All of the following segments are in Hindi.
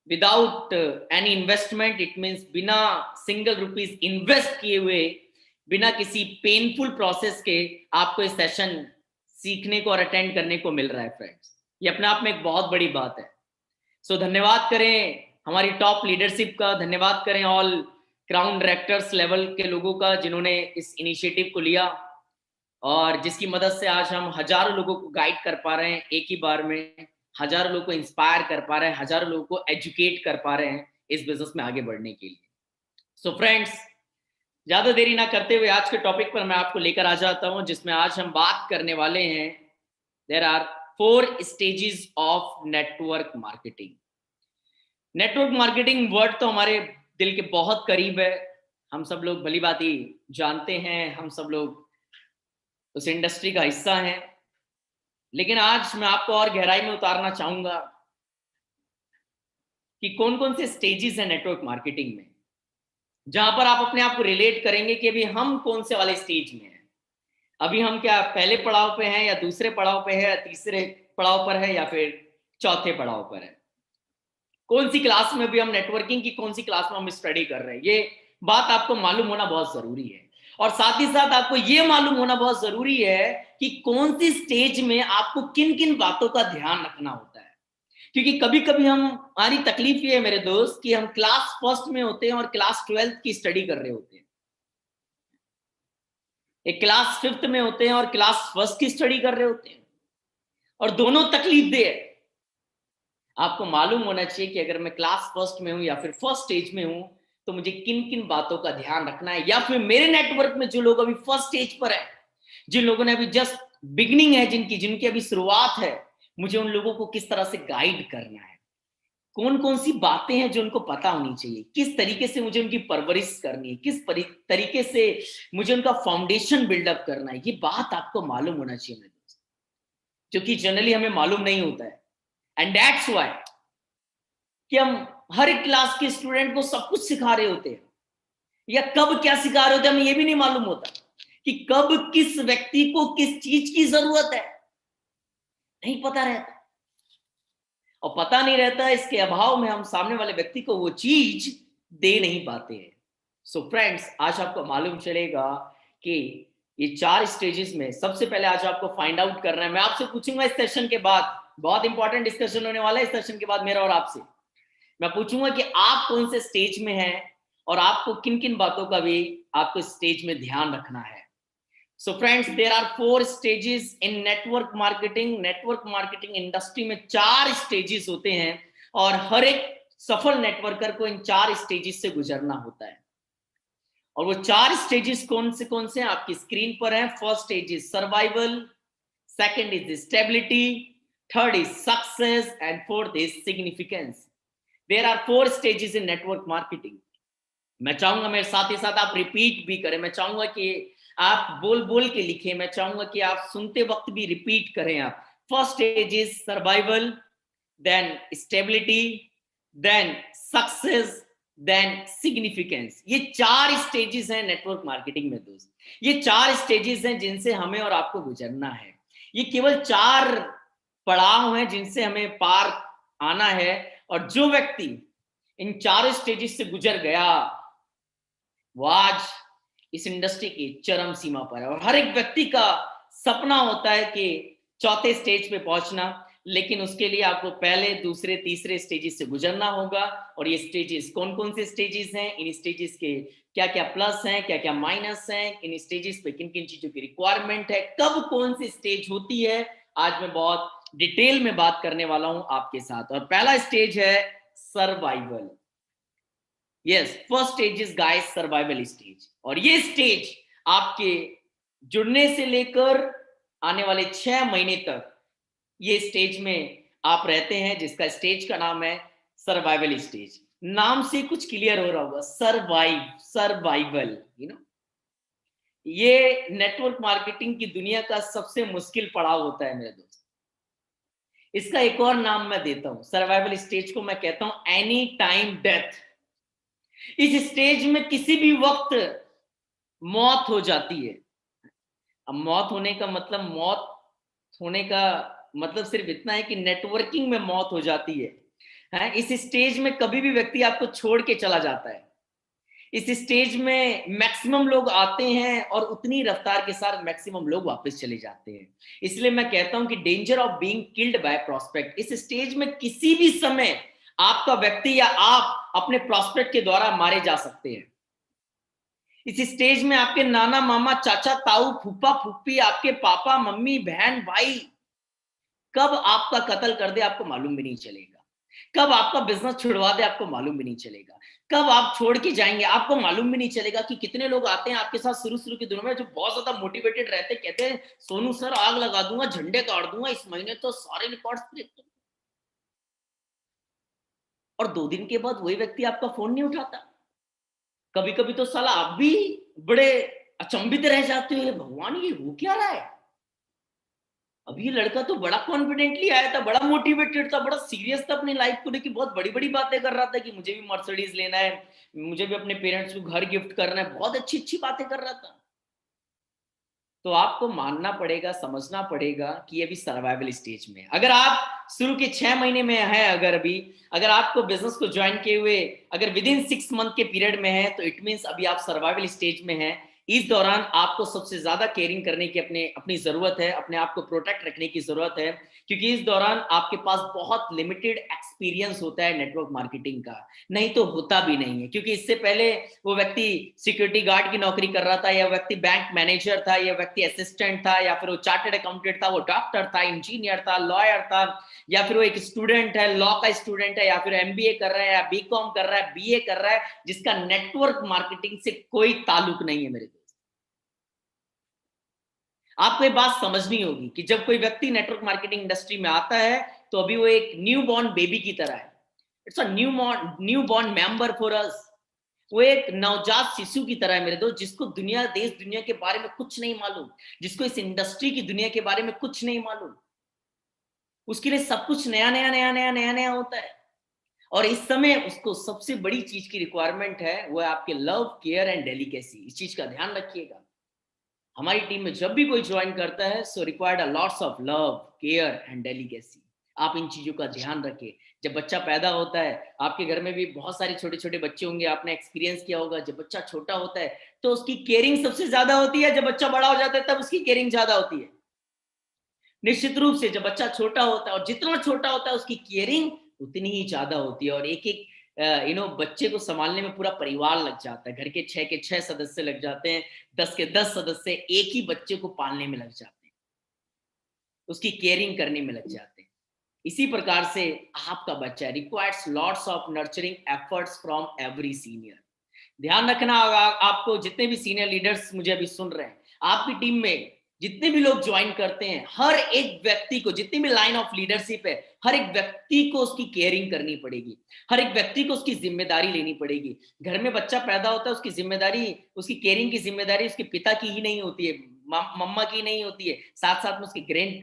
Without any investment, it means बिना सिंगल रुपीज इन्वेस्ट किए हुए, बिना किसी पेनफुल प्रोसेस के आपको इस सेशन सीखने को और अटेंड करने को मिल रहा है फ्रेंड्स। ये अपने आप में एक बहुत बड़ी बात है। सो धन्यवाद करें हमारी टॉप लीडरशिप का, धन्यवाद करें ऑल क्राउन डायरेक्टर्स लेवल के लोगों का जिन्होंने इस इनिशिएटिव को लिया और जिसकी मदद से आज हम हजारों लोगों को गाइड कर पा रहे हैं, एक ही बार में हजारों लोगों को इंस्पायर कर पा रहे हैं, हजारों लोगों को एजुकेट कर पा रहे हैं इस बिजनेस में आगे बढ़ने के लिए। सो फ्रेंड्स, ज्यादा देरी ना करते हुए आज के टॉपिक पर मैं आपको लेकर आ जाता हूं, जिसमें आज हम बात करने वाले हैं there are 4 stages of network marketing. Network marketing word तो हमारे दिल के बहुत करीब है, हम सब लोग भली भांति जानते हैं, हम सब लोग उस इंडस्ट्री का हिस्सा है। लेकिन आज मैं आपको और गहराई में उतारना चाहूंगा कि कौन कौन से स्टेजेस हैं नेटवर्क मार्केटिंग में, जहां पर आप अपने आप को रिलेट करेंगे कि अभी हम कौन से वाले स्टेज में हैं। अभी हम क्या पहले पड़ाव पे हैं या दूसरे पड़ाव पे है या तीसरे पड़ाव पर है या फिर चौथे पड़ाव पर है। कौन सी क्लास में भी हम नेटवर्किंग की कौन सी क्लास में हम स्टडी कर रहे हैं, ये बात आपको मालूम होना बहुत जरूरी है। और साथ ही साथ आपको ये मालूम होना बहुत जरूरी है कि कौन सी स्टेज में आपको किन किन बातों का ध्यान रखना होता है। क्योंकि कभी कभी हमारी तकलीफ ये है मेरे दोस्त कि हम क्लास फर्स्ट में होते हैं और क्लास 12th की स्टडी कर रहे होते हैं, एक क्लास 5th में होते हैं और क्लास फर्स्ट की स्टडी कर रहे होते हैं, और दोनों तकलीफ दे है। आपको मालूम होना चाहिए कि अगर मैं क्लास फर्स्ट में हूं या फिर फर्स्ट स्टेज में हूं तो मुझे किन किन बातों का ध्यान रखना है, या फिर मेरे नेटवर्क में जो लोग अभी फर्स्ट स्टेज पर है, जिन लोगों ने अभी जस्ट बिगिनिंग है, जिनकी अभी शुरुआत है, मुझे उन लोगों को किस तरह से गाइड करना है, कौन कौन सी बातें हैं जो उनको पता होनी चाहिए, किस तरीके से मुझे उनकी परवरिश करनी है, किस तरीके से मुझे उनका फाउंडेशन बिल्डअप करना है। ये बात आपको मालूम होना चाहिए मेरे दोस्त, जो कि जनरली हमें मालूम नहीं होता है। एंड दैट्स व्हाई कि हम हर एक क्लास के स्टूडेंट को सब कुछ सिखा रहे होते हैं, या कब क्या सिखा रहे होते हैं हमें ये भी नहीं मालूम होता कि कब किस व्यक्ति को किस चीज की जरूरत है, नहीं पता रहता। और पता नहीं रहता, इसके अभाव में हम सामने वाले व्यक्ति को वो चीज दे नहीं पाते हैं। सो फ्रेंड्स, आज आपको मालूम चलेगा कि ये 4 स्टेजेस में सबसे पहले आज आपको फाइंड आउट करना है। मैं आपसे पूछूंगा इस सेशन के बाद, बहुत इंपॉर्टेंट डिस्कशन होने वाला है इस सेशन के बाद मेरा और आपसे, मैं पूछूंगा कि आप कौन से स्टेज में हैं और आपको किन किन बातों का भी आपको स्टेज में ध्यान रखना है। So friends, there are 4 stages in network marketing. Network marketing industry में 4 स्टेजेस होते हैं और हर एक सफल नेटवर्कर को इन 4 स्टेजेस से गुजरना होता है। और वो 4 स्टेजेस कौन से हैं आपकी स्क्रीन पर हैं। First stage is survival, second is stability, third is success and fourth is significance. There are 4 stages in network marketing. मैं चाहूंगा मेरे साथ ही साथ आप रिपीट भी करें, मैं चाहूंगा कि आप बोल बोल के लिखें, मैं चाहूंगा कि आप सुनते वक्त भी रिपीट करें। आप first stage is survival, then stability, then success, then significance. ये 4 स्टेजेस हैं नेटवर्क मार्केटिंग में दोस्त, ये 4 स्टेजेस हैं जिनसे हमें और आपको गुजरना है। ये केवल 4 पड़ाव हैं जिनसे हमें पार आना है, और जो व्यक्ति इन 4 स्टेजेस से गुजर गया वो आज इस इंडस्ट्री की चरम सीमा पर है। और हर एक व्यक्ति का सपना होता है कि चौथे स्टेज पे पहुंचना, लेकिन उसके लिए आपको पहले, दूसरे, तीसरे स्टेजेस से गुजरना होगा। और ये स्टेजेस कौन कौन से स्टेजेस हैं, इन स्टेजेस के क्या क्या प्लस हैं, क्या क्या माइनस हैं, इन स्टेजेस पे किन किन चीजों की रिक्वायरमेंट है, कब कौन सी स्टेज होती है, आज मैं बहुत डिटेल में बात करने वाला हूं आपके साथ। और पहला स्टेज है survival. Yes, first stage is guys survival stage. और ये स्टेज आपके जुड़ने से लेकर आने वाले 6 महीने तक ये स्टेज में आप रहते हैं, जिसका स्टेज का नाम है सर्वाइवल स्टेज। नाम से कुछ क्लियर हो रहा होगा, सर्वाइवल, ये नेटवर्क मार्केटिंग की दुनिया का सबसे मुश्किल पड़ाव होता है मेरे दोस्त। इसका एक और नाम मैं देता हूं, सर्वाइवल स्टेज को मैं कहता हूं एनी टाइम डेथ। इस स्टेज में किसी भी वक्त मौत हो जाती है। अब मौत होने का मतलब सिर्फ इतना है कि नेटवर्किंग में मौत हो जाती है, है। इस स्टेज में कभी भी व्यक्ति आपको छोड़ के चला जाता है। इस स्टेज में मैक्सिमम लोग आते हैं और उतनी रफ्तार के साथ मैक्सिमम लोग वापस चले जाते हैं। इसलिए मैं कहता हूं कि danger of being killed by prospect. इस स्टेज में किसी भी समय आपका व्यक्ति या आप अपने प्रोस्पेक्ट के द्वारा मारे जा सकते हैं। इस स्टेज में आपके नाना मामा चाचा ताऊ फूफा फूफी, आपके पापा मम्मी बहन भाई कब आपका कत्ल कर दे आपको मालूम भी नहीं चलेगा। कब आपका बिजनेस छुड़वा दे आपको मालूम भी नहीं चलेगा। कब आप छोड़ के जाएंगे आपको मालूम भी नहीं चलेगा। कि कितने लोग आते हैं आपके साथ शुरू के दिनों में जो बहुत ज्यादा मोटिवेटेड रहते हैं, कहते हैं सोनू सर आग लगा दूंगा, झंडे काट दूंगा, इस महीने तो सारे रिकॉर्ड्स ब्रेक कर। और 2 दिन के बाद वही व्यक्ति आपका फोन नहीं उठाता। कभी कभी तो साला आप भी बड़े अचंभित रह जाते हो, भगवान ये हो क्या रहा है। अब ये लड़का तो बड़ा कॉन्फिडेंटली आया था, बड़ा मोटिवेटेड था, बड़ा सीरियस था अपनी लाइफ को लेकर, बहुत बड़ी बड़ी बातें कर रहा था कि मुझे भी मर्सिडीज लेना है, मुझे भी अपने पेरेंट्स को घर गिफ्ट करना है, बहुत अच्छी अच्छी बातें कर रहा था। तो आपको मानना पड़ेगा, समझना पड़ेगा कि ये भी सर्वाइवल स्टेज में है। अगर आप शुरू के 6 महीने में है, अगर आपको बिजनेस को ज्वाइन किए हुए अगर विद इन 6 मंथ के पीरियड में है, तो इट मीन्स अभी आप सर्वाइवल स्टेज में है। इस दौरान आपको सबसे ज्यादा केयरिंग करने की अपनी जरूरत है, अपने आप को प्रोटेक्ट रखने की जरूरत है, क्योंकि इस दौरान आपके पास बहुत लिमिटेड एक्सपीरियंस होता है नेटवर्क मार्केटिंग का, नहीं तो होता भी नहीं है। क्योंकि इससे पहले वो व्यक्ति सिक्योरिटी गार्ड की नौकरी कर रहा था, या व्यक्ति बैंक मैनेजर था, या व्यक्ति असिस्टेंट था, या फिर वो चार्टर्ड अकाउंटेंट था, वो डॉक्टर था, इंजीनियर था, लॉयर था, या फिर वो एक स्टूडेंट है, लॉ का स्टूडेंट है, या फिर एमबीए कर रहा है, या बीकॉम कर रहा है, बीए कर रहा है, जिसका नेटवर्क मार्केटिंग से कोई ताल्लुक नहीं है। मेरे दोस्त, आपको ये बात समझनी होगी कि जब कोई व्यक्ति नेटवर्क मार्केटिंग इंडस्ट्री में आता है, तो अभी वो एक न्यू बॉर्न बेबी की तरह है। It's a new born member for us. वो एक नवजात शिशु की तरह है मेरे दोस्त, जिसको देश दुनिया के बारे में कुछ नहीं मालूम, जिसको इस इंडस्ट्री की दुनिया के बारे में कुछ नहीं मालूम। उसके लिए सब कुछ नया नया नया नया नया नया होता है। और इस समय उसको सबसे बड़ी चीज की रिक्वायरमेंट है, वो है आपके लव, केयर एंड डेलिकेसी। इस चीज का ध्यान रखिएगा। हमारी टीम में जब भी कोई ज्वाइन करता है, so required a lots of love, care and delicacy. आप इन चीजों का ध्यान रखें। जब बच्चा पैदा होता है, आपके घर में भी बहुत सारे छोटे छोटे बच्चे होंगे, आपने एक्सपीरियंस किया होगा, जब बच्चा छोटा होता है तो उसकी केयरिंग सबसे ज्यादा होती है, जब बच्चा बड़ा हो जाता है तब उसकी केयरिंग ज्यादा होती है। निश्चित रूप से जब बच्चा छोटा होता है, और जितना छोटा होता है उसकी केयरिंग उतनी ही ज्यादा होती है। और एक एक बच्चे को संभालने में पूरा परिवार लग जाता है। घर के 6 सदस्य लग जाते हैं, 10 सदस्य एक ही बच्चे को पालने में लग जाते हैं, उसकी केयरिंग करने में लग जाते हैं। इसी प्रकार से आपका बच्चा requires lots of nurturing efforts from every senior. ध्यान रखना होगा आपको, जितने भी सीनियर लीडर्स मुझे अभी सुन रहे हैं, आपकी टीम में जितने भी लोग ज्वाइन करते हैं, हर एक व्यक्ति को, जितनी भी लाइन ऑफ लीडरशिप है, हर एक व्यक्ति को उसकी केयरिंग करनी पड़ेगी, हर एक व्यक्ति को उसकी जिम्मेदारी लेनी पड़ेगी। घर में बच्चा पैदा होता है, उसकी जिम्मेदारी, उसकी केयरिंग की जिम्मेदारी उसके पिता की ही नहीं होती है, मम्मा की नहीं होती है, साथ साथ में उसके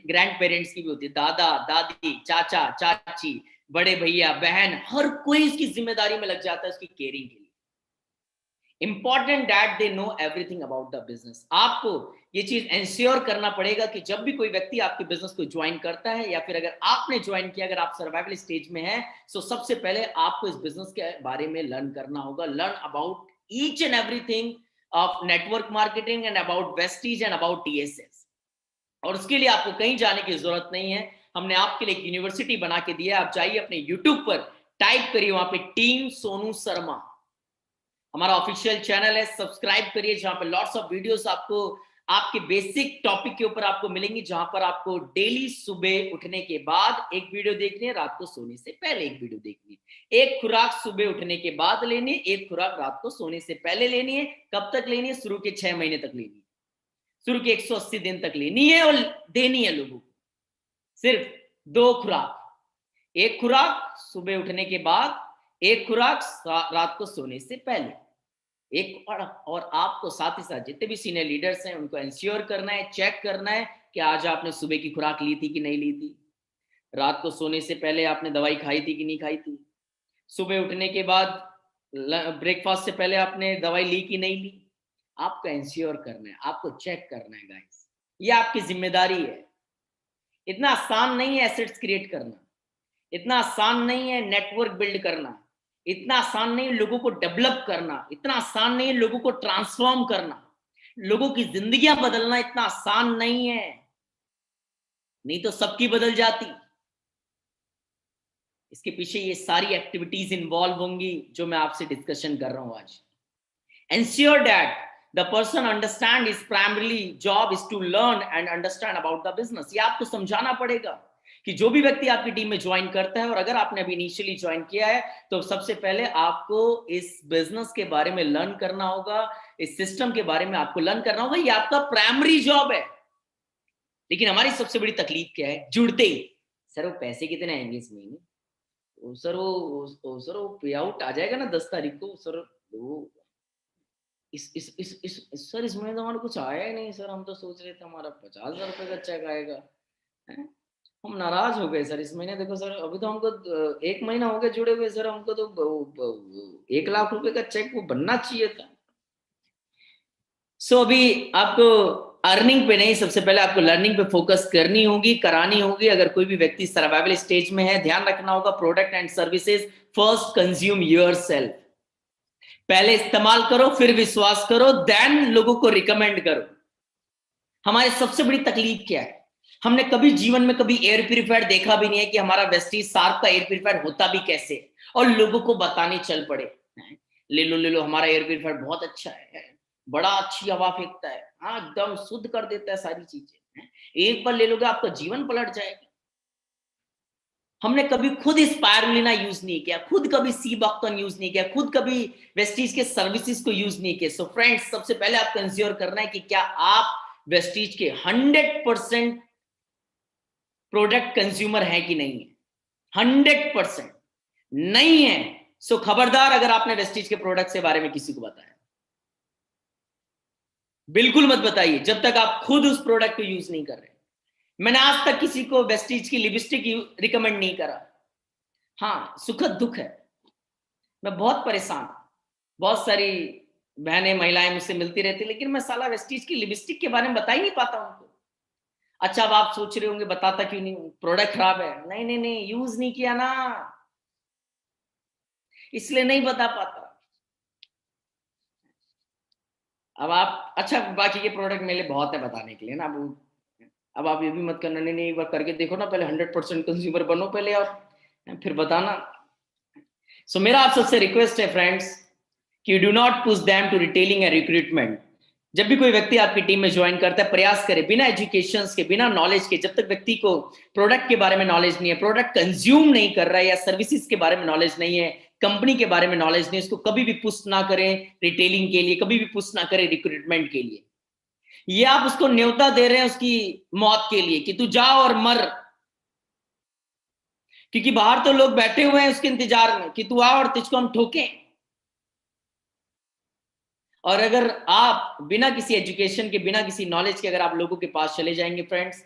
ग्रैंड पेरेंट्स की भी होती है, दादा दादी, चाचा चाची, बड़े भैया बहन, हर कोई इसकी जिम्मेदारी में लग जाता है उसकी केयरिंग के लिए। Important that they know everything about the business. आपको ये चीज एंश्योर करना पड़ेगा कि जब भी कोई व्यक्ति आपके बिजनेस को ज्वाइन करता है, या फिर अगर आपने ज्वाइन किया, अगर आप सर्वाइवल स्टेज में हैं, तो सबसे पहले आपको इस बिजनेस के बारे में लर्न करना होगा, learn about each and everything of network marketing and about Vestige and about TSS. और उसके लिए आपको कहीं जाने की जरूरत नहीं है। हमने आपके लिए एक यूनिवर्सिटी बना के दिया है। आप जाइए अपने यूट्यूब पर टाइप करिए, वहां पे टीम सोनू शर्मा हमारा ऑफिशियल चैनल है, सब्सक्राइब करिए, जहां पर लॉट्स ऑफ वीडियोस आपको आपके बेसिक टॉपिक के ऊपर आपको मिलेंगी, जहां पर आपको डेली सुबह उठने के बाद एक वीडियो देखनी है, रात को सोने से पहले एक वीडियो देखनी है। एक खुराक सुबह उठने के बाद लेनी है, एक खुराक रात को सोने से पहले लेनी है। कब तक लेनी है? शुरू के 6 महीने तक लेनी है, शुरू के 180 दिन तक लेनी है, और देनी है लोगों को सिर्फ 2 खुराक। एक खुराक सुबह उठने के बाद, एक खुराक रात को सोने से पहले। एक और आपको साथ ही साथ जितने भी सीनियर लीडर्स हैं उनको इंश्योर करना है, चेक करना है कि आज आपने सुबह की खुराक ली थी कि नहीं ली थी, रात को सोने से पहले आपने दवाई खाई थी कि नहीं खाई थी, सुबह उठने के बाद ब्रेकफास्ट से पहले आपने दवाई ली कि नहीं ली। आपको इंश्योर करना है, आपको चेक करना है गाइस, ये आपकी जिम्मेदारी है। इतना आसान नहीं है एसेट्स क्रिएट करना, इतना आसान नहीं है नेटवर्क बिल्ड करना, इतना आसान नहीं है लोगों को डेवलप करना, इतना आसान नहीं है लोगों को ट्रांसफॉर्म करना, लोगों की जिंदगियां बदलना इतना आसान नहीं है, नहीं तो सबकी बदल जाती। इसके पीछे ये सारी एक्टिविटीज इन्वॉल्व होंगी जो मैं आपसे डिस्कशन कर रहा हूं आज। Ensure that the person understand his primarily job is to learn and understand about the business। ये आपको समझाना पड़ेगा कि जो भी व्यक्ति आपकी टीम में ज्वाइन करता है, और अगर आपने अभी इनिशियली ज्वाइन किया है, तो सबसे पहले आपको इस बिजनेस के बारे में लर्न करना होगा, इस सिस्टम के बारे में आपको लर्न करना होगा। ये आपका प्राइमरी जॉब है। लेकिन हमारी सबसे बड़ी तकलीफ क्या है? जुड़ते ही सर वो पैसे कितने आएंगे इस महीने, सर वो पे आउट आ जाएगा ना 10 तारीख को, सर वो सर इस महीने तो हमारा कुछ आया ही नहीं सर, हम तो सोच रहे थे हमारा 50,000 रुपए का चेक आएगा, है? हम नाराज हो गए सर इस महीने। देखो सर अभी तो हमको 1 महीना हो गया जुड़े हुए सर, हमको तो 1 लाख रुपए का चेक वो बनना चाहिए था। सो अभी आपको अर्निंग पे नहीं, सबसे पहले आपको लर्निंग पे फोकस करनी होगी, करानी होगी। अगर कोई भी व्यक्ति सर्वाइवल स्टेज में है, ध्यान रखना होगा product and services first consume yourself. पहले इस्तेमाल करो, फिर विश्वास करो, देन लोगों को रिकमेंड करो। हमारी सबसे बड़ी तकलीफ क्या है? हमने कभी जीवन में कभी एयर प्यूरिफायर देखा भी नहीं है कि हमारा वेस्टीज शार्प का एयर प्यूरिफायर होता भी कैसे, और लोगों को बताने चल पड़े ले लो हमारा एयर प्यूरिफायर बहुत अच्छा है, बड़ा अच्छी हवा फेंकता है, हाँ एकदम शुद्ध कर देता है सारी चीजें, एक बार ले लोगे आपका जीवन पलट जाएगा। हमने कभी खुद स्पायरुलिना यूज नहीं किया, खुद कभी सी बॉक्टन यूज नहीं किया, खुद कभी वेस्टीज के सर्विसेज को यूज नहीं किया। सो फ्रेंड्स, सबसे पहले आपको इंश्योर करना है कि क्या आप वेस्टीज के 100% प्रोडक्ट कंज्यूमर है कि नहीं है। 100% नहीं है, सो खबरदार अगर आपने वेस्टीज के प्रोडक्ट के बारे में किसी को बताया, बिल्कुल मत बताइए जब तक आप खुद उस प्रोडक्ट को यूज नहीं कर रहे। मैंने आज तक किसी को वेस्टीज की लिपस्टिक रिकमेंड नहीं करा। हाँ, सुखद दुख है, मैं बहुत परेशान, बहुत सारी बहनें महिलाएं मुझसे मिलती रहती, लेकिन मैं साला वेस्टीज की लिपस्टिक के बारे में बता ही नहीं पाता उनको। अच्छा, अब आप सोच रहे होंगे बताता क्यों नहीं, प्रोडक्ट खराब है? नहीं नहीं नहीं, यूज नहीं किया ना, इसलिए नहीं बता पाता। अब आप, अच्छा बाकी के प्रोडक्ट मेरे लिए बहुत है बताने के लिए ना, अब आप ये भी मत करना, नहीं एक बार करके देखो ना, पहले 100% कंज्यूमर बनो पहले और फिर बताना। सो मेरा आप सबसे रिक्वेस्ट है फ्रेंड्स कि do not push them to retailing and recruitment. जब भी कोई व्यक्ति आपकी टीम में ज्वाइन करता है, प्रयास करे बिना एजुकेशन के, बिना नॉलेज के, जब तक व्यक्ति को प्रोडक्ट के बारे में नॉलेज नहीं है, प्रोडक्ट कंज्यूम नहीं कर रहा है, या सर्विसेज के बारे में नॉलेज नहीं है, कंपनी के बारे में नॉलेज नहीं है, उसको कभी भी पुश ना करें रिटेलिंग के लिए, कभी भी पुश ना करें रिक्रूटमेंट के लिए। ये आप उसको न्योता दे रहे हैं उसकी मौत के लिए कि तू जा और मर, क्योंकि बाहर तो लोग बैठे हुए हैं उसके इंतजार में कि तू आ और तुझको हम ठोकें। और अगर आप बिना किसी एजुकेशन के, बिना किसी नॉलेज के अगर आप लोगों के पास चले जाएंगे फ्रेंड्स,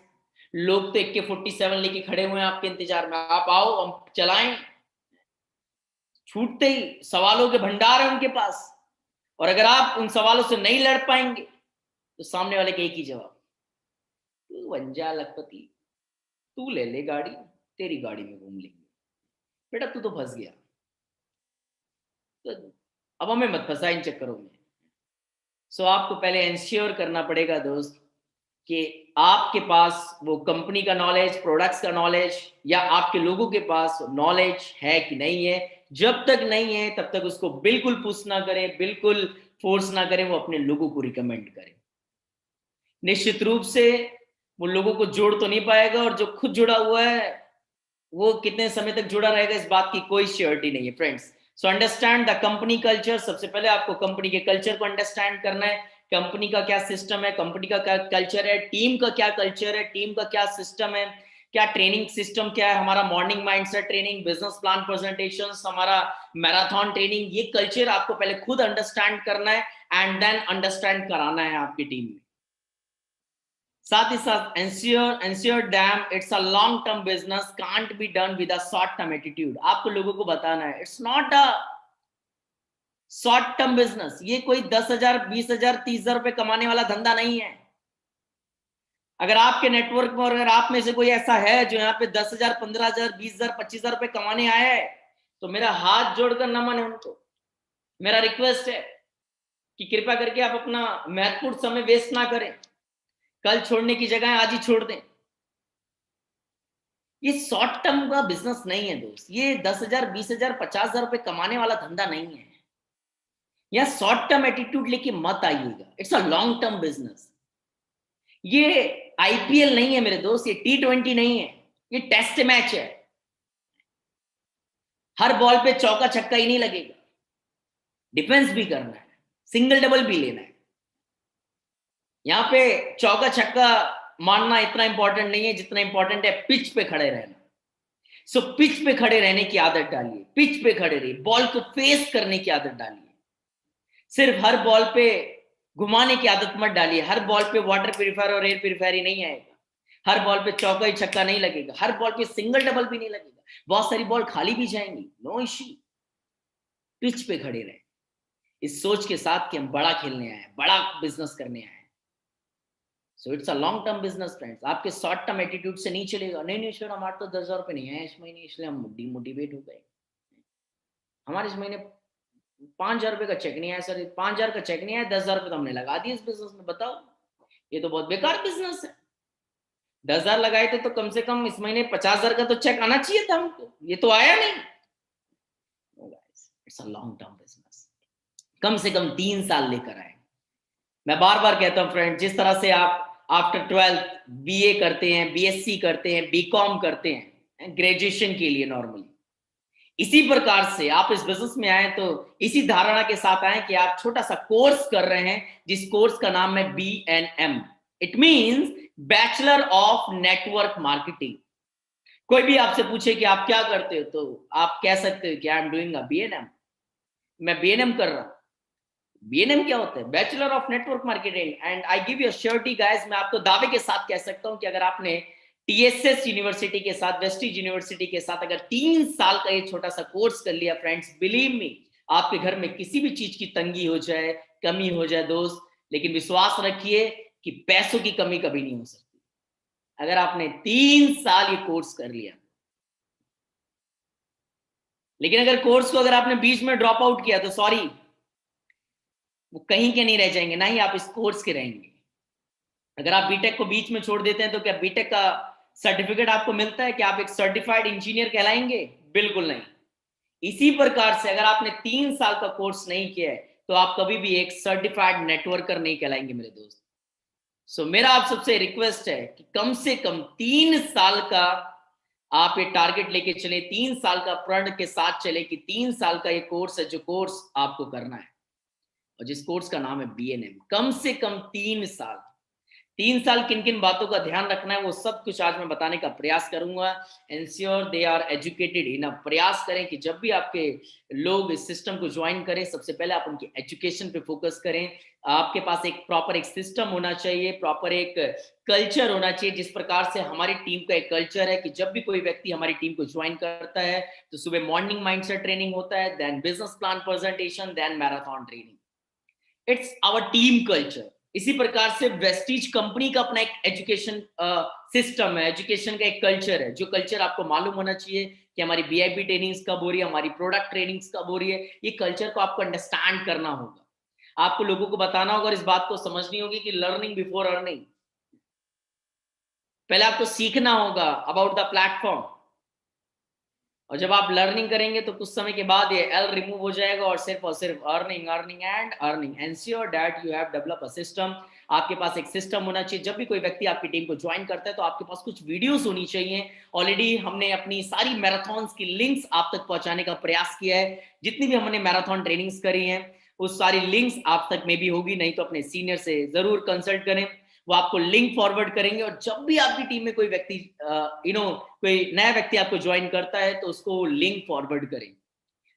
लोग तो AK-47 लेके खड़े हुए हैं आपके इंतजार में, आप आओ हम चलाएं, छूटते ही सवालों के भंडार है उनके पास, और अगर आप उन सवालों से नहीं लड़ पाएंगे तो सामने वाले के एक ही जवाब, तू बन जा लखपति, तू ले ले गाड़ी, तेरी गाड़ी में घूम लेंगे, बेटा तू तो फंस गया। तो अब हमें मत फंसा इन चक्करों में। सो आपको पहले इंश्योर करना पड़ेगा दोस्त कि आपके पास वो कंपनी का नॉलेज, प्रोडक्ट्स का नॉलेज, या आपके लोगों के पास नॉलेज है कि नहीं है। जब तक नहीं है तब तक उसको बिल्कुल पुश ना करें, बिल्कुल फोर्स ना करें, वो अपने लोगों को रिकमेंड करें। निश्चित रूप से वो लोगों को जोड़ तो नहीं पाएगा, और जो खुद जुड़ा हुआ है वो कितने समय तक जुड़ा रहेगा इस बात की कोई श्योरिटी नहीं है friends. So understand the company culture. सबसे पहले आपको कंपनी के कल्चर को अंडरस्टैंड करना है, कंपनी का क्या सिस्टम है, कंपनी का क्या कल्चर है, टीम का क्या कल्चर है, टीम का क्या सिस्टम है, क्या ट्रेनिंग सिस्टम क्या है, हमारा morning mindset training, business plan presentation, हमारा मैराथन ट्रेनिंग, ये कल्चर आपको पहले खुद अंडरस्टैंड करना है एंड देन अंडरस्टैंड कराना है आपकी टीम में। साथ ही साथ ensure damn it's a long term business, can't be done with a short term attitude। आपको लोगों को बताना है it's not a short term business, ये कोई 10,000 20,000 30,000 रुपए कमाने वाला धंधा नहीं है। अगर आपके नेटवर्क में और अगर आप में से कोई ऐसा है जो यहाँ पे 10,000, 15,000, 20,000, 25,000 रुपए कमाने आया है, तो मेरा हाथ जोड़कर नमन है उनको। मेरा रिक्वेस्ट है कि कृपया करके आप अपना महत्वपूर्ण समय वेस्ट ना करें। कल छोड़ने की जगह आज ही छोड़ दें। ये शॉर्ट टर्म का बिजनेस नहीं है दोस्त। ये 10,000, 20,000, 50,000 रुपए कमाने वाला धंधा नहीं है। या शॉर्ट टर्म एटीट्यूड लेके मत आइएगा। It's a long term business. ये आईपीएल नहीं है मेरे दोस्त, ये T20 नहीं है, ये टेस्ट मैच है। हर बॉल पे चौका छक्का ही नहीं लगेगा, डिफेंस भी करना है, सिंगल डबल भी लेना है। यहां पे चौका छक्का मारना इतना इंपॉर्टेंट नहीं है जितना इंपॉर्टेंट है पिच पे खड़े रहना। सो पिच पे खड़े रहने की आदत डालिए, पिच पे खड़े रहिए, बॉल को फेस करने की आदत डालिए। सिर्फ हर बॉल पे घुमाने की आदत मत डालिए। हर बॉल पे वाटर प्यूरिफायर और एयर प्यूरिफायर ही नहीं आएगा। हर बॉल पे चौका ही छक्का नहीं लगेगा। हर बॉल पे सिंगल डबल भी नहीं लगेगा। बहुत सारी बॉल खाली भी जाएंगी, नो इश्यू। पिच पे खड़े रहे इस सोच के साथ कि हम बड़ा खेलने आए हैं, बड़ा बिजनेस करने आए हैं। So it's a long term business friends. आपके शॉर्ट टर्म एटीट्यूड से नहीं चलेगा। नहीं नहीं सर, हमारे तो 10,000 रुपए नहीं है इस महीने, इसलिए हम डिमोटिवेट हो गए। हमारे इस महीने 5,000 रुपए का चेक नहीं आया सर, 5,000 का चेक नहीं आया, 10,000 रुपए तो हमने लगा दिए इस बिजनेस में। बताओ, ये तो बहुत बेकार बिजनेस है। 10,000 लगाए थे तो कम से कम इस महीने 50,000 का तो चेक आना चाहिए था हमको, ये तो आया नहीं। It's a long term business. कम से कम 3 साल लेकर आए। मैं बार बार कहता हूं फ्रेंड, जिस तरह से आप आफ्टर 12th बीए करते हैं, बीएससी करते हैं, बीकॉम करते हैं ग्रेजुएशन के लिए नॉर्मली, इसी प्रकार से आप इस बिजनेस में आए तो इसी धारणा के साथ आए कि आप छोटा सा कोर्स कर रहे हैं जिस कोर्स का नाम है BNM। It means bachelor of network marketing. कोई भी आपसे पूछे कि आप क्या करते हो तो आप कह सकते हो कि I am doing a BNM। मैं BNM कर रहा हूं। BNM क्या होता है? Bachelor of network marketing. And I give you surety guys, मैं आपको दावे के साथ कह सकता हूं कि अगर आपने TSS यूनिवर्सिटी के साथ, वेस्टिज यूनिवर्सिटी के साथ अगर 3 साल का ये छोटा सा कोर्स कर लिया फ्रेंड्स, बिलीव मी, आपके घर में किसी भी चीज की तंगी हो जाए, कमी हो जाए दोस्त, लेकिन विश्वास रखिए कि पैसों की कमी कभी नहीं हो सकती अगर आपने 3 साल ये कोर्स कर लिया। लेकिन अगर कोर्स को अगर आपने बीच में ड्रॉप आउट किया तो सॉरी, वो कहीं के नहीं रह जाएंगे, ना ही आप इस कोर्स के रहेंगे। अगर आप बीटेक को बीच में छोड़ देते हैं तो क्या बीटेक का सर्टिफिकेट आपको मिलता है कि आप एक सर्टिफाइड इंजीनियर कहलाएंगे? बिल्कुल नहीं। इसी प्रकार से अगर आपने 3 साल का कोर्स नहीं किया है तो आप कभी भी एक सर्टिफाइड नेटवर्कर नहीं कहलाएंगे मेरे दोस्त। सो मेरा आप सबसे रिक्वेस्ट है कि कम से कम 3 साल का आप ये टारगेट लेके चले, 3 साल का प्रण के साथ चले कि 3 साल का ये कोर्स है जो कोर्स आपको करना है, और जिस कोर्स का नाम है BNM। कम से कम 3 साल। 3 साल किन किन बातों का ध्यान रखना है वो सब कुछ आज मैं बताने का प्रयास करूंगा। Ensure they are educated enough. प्रयास करें कि जब भी आपके लोग इस सिस्टम को ज्वाइन करें, सबसे पहले आप उनकी एजुकेशन पे फोकस करें। आपके पास एक प्रॉपर एक सिस्टम होना चाहिए, प्रॉपर एक कल्चर होना चाहिए। जिस प्रकार से हमारी टीम का एक कल्चर है कि जब भी कोई व्यक्ति हमारी टीम को ज्वाइन करता है तो सुबह मॉर्निंग माइंडसेट ट्रेनिंग होता है, then business plan presentation, then marathon training. It's our team culture. इसी प्रकार से वेस्टीज कंपनी का अपना एक एजुकेशन सिस्टम है, एजुकेशन का एक कल्चर है, जो कल्चर आपको मालूम होना चाहिए कि हमारी VIP ट्रेनिंग्स कब हो रही है, हमारी प्रोडक्ट ट्रेनिंग्स कब हो रही है। ये कल्चर को आपको अंडरस्टैंड करना होगा, आपको लोगों को बताना होगा और इस बात को समझनी होगी कि लर्निंग बिफोर अर्निंग। पहले आपको सीखना होगा अबाउट द प्लेटफॉर्म, और जब आप लर्निंग करेंगे तो कुछ समय के बाद ये L रिमूव हो जाएगा और सिर्फ earning earning and earning. Ensure that you have develop a system. आपके पास एक सिस्टम होना चाहिए। जब भी कोई व्यक्ति आपकी टीम को ज्वाइन करता है तो आपके पास कुछ वीडियोस होनी चाहिए। ऑलरेडी हमने अपनी सारी मैराथन्स की लिंक्स आप तक पहुंचाने का प्रयास किया है। जितनी भी हमने मैराथन ट्रेनिंग्स करी हैं उस सारी लिंक्स आप तक में भी होगी, नहीं तो अपने सीनियर से जरूर कंसल्ट करें, वो आपको लिंक फॉरवर्ड करेंगे। और जब भी आपकी टीम में कोई व्यक्ति कोई नया व्यक्ति आपको ज्वाइन करता है तो उसको लिंक फॉरवर्ड करें।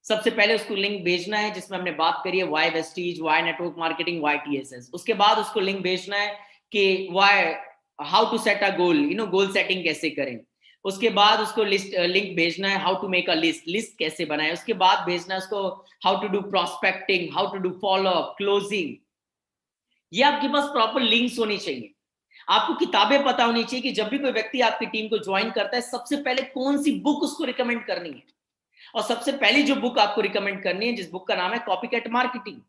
सबसे पहले उसको लिंक भेजना है जिसमें हमने बात करी है why Vestige, why network marketing, why TSS। उसके बाद उसको लिंक भेजना है कि why how to set a goal, goal setting कैसे करें। उसके बाद उसको लिंक भेजना है how to make a list कैसे बनाए। उसके बाद भेजना है उसको how to do prospecting, how to do follow up, closing. ये आपके पास प्रॉपर लिंक्स होनी चाहिए। आपको किताबें पता होनी चाहिए कि जब भी कोई व्यक्ति आपकी टीम को ज्वाइन करता है, सबसे पहले कौन सी बुक उसको रिकमेंड करनी है। और सबसे पहली जो बुक आपको रिकमेंड करनी है, जिस बुक का नाम है copycat marketing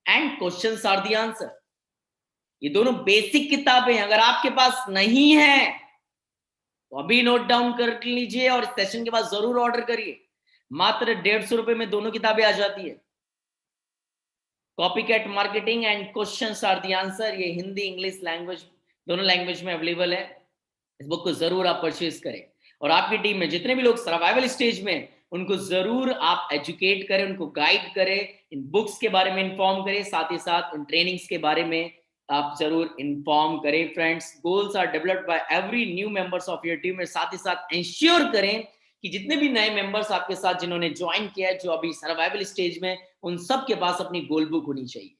and questions are the answer. ये दोनों बेसिक किताबें अगर आपके पास नहीं है तो अभी नोट डाउन कर लीजिए और सेशन के बाद जरूर ऑर्डर करिए। मात्र 150 रुपए में दोनों किताबें आ जाती है। Copycat marketing and questions are the answer, ये हिंदी इंग्लिश लैंग्वेज दोनों लैंग्वेज में अवेलेबल है। इस बुक को जरूर आप परचेज करें और आपकी टीम में जितने भी लोग सर्वाइवल स्टेज में, उनको जरूर आप एजुकेट करें, उनको गाइड करें, इन बुक्स के बारे में इन्फॉर्म करें, साथ ही साथ इन ट्रेनिंग्स के बारे में आप जरूर इन्फॉर्म करें। Friends, goals are developed by every new members of your team. साथ ही साथ इंश्योर करें कि जितने भी नए मेंबर्स आपके साथ जिन्होंने ज्वाइन किया है, जो अभी सर्वाइवल स्टेज में, उन सब के पास अपनी गोल बुक होनी चाहिए।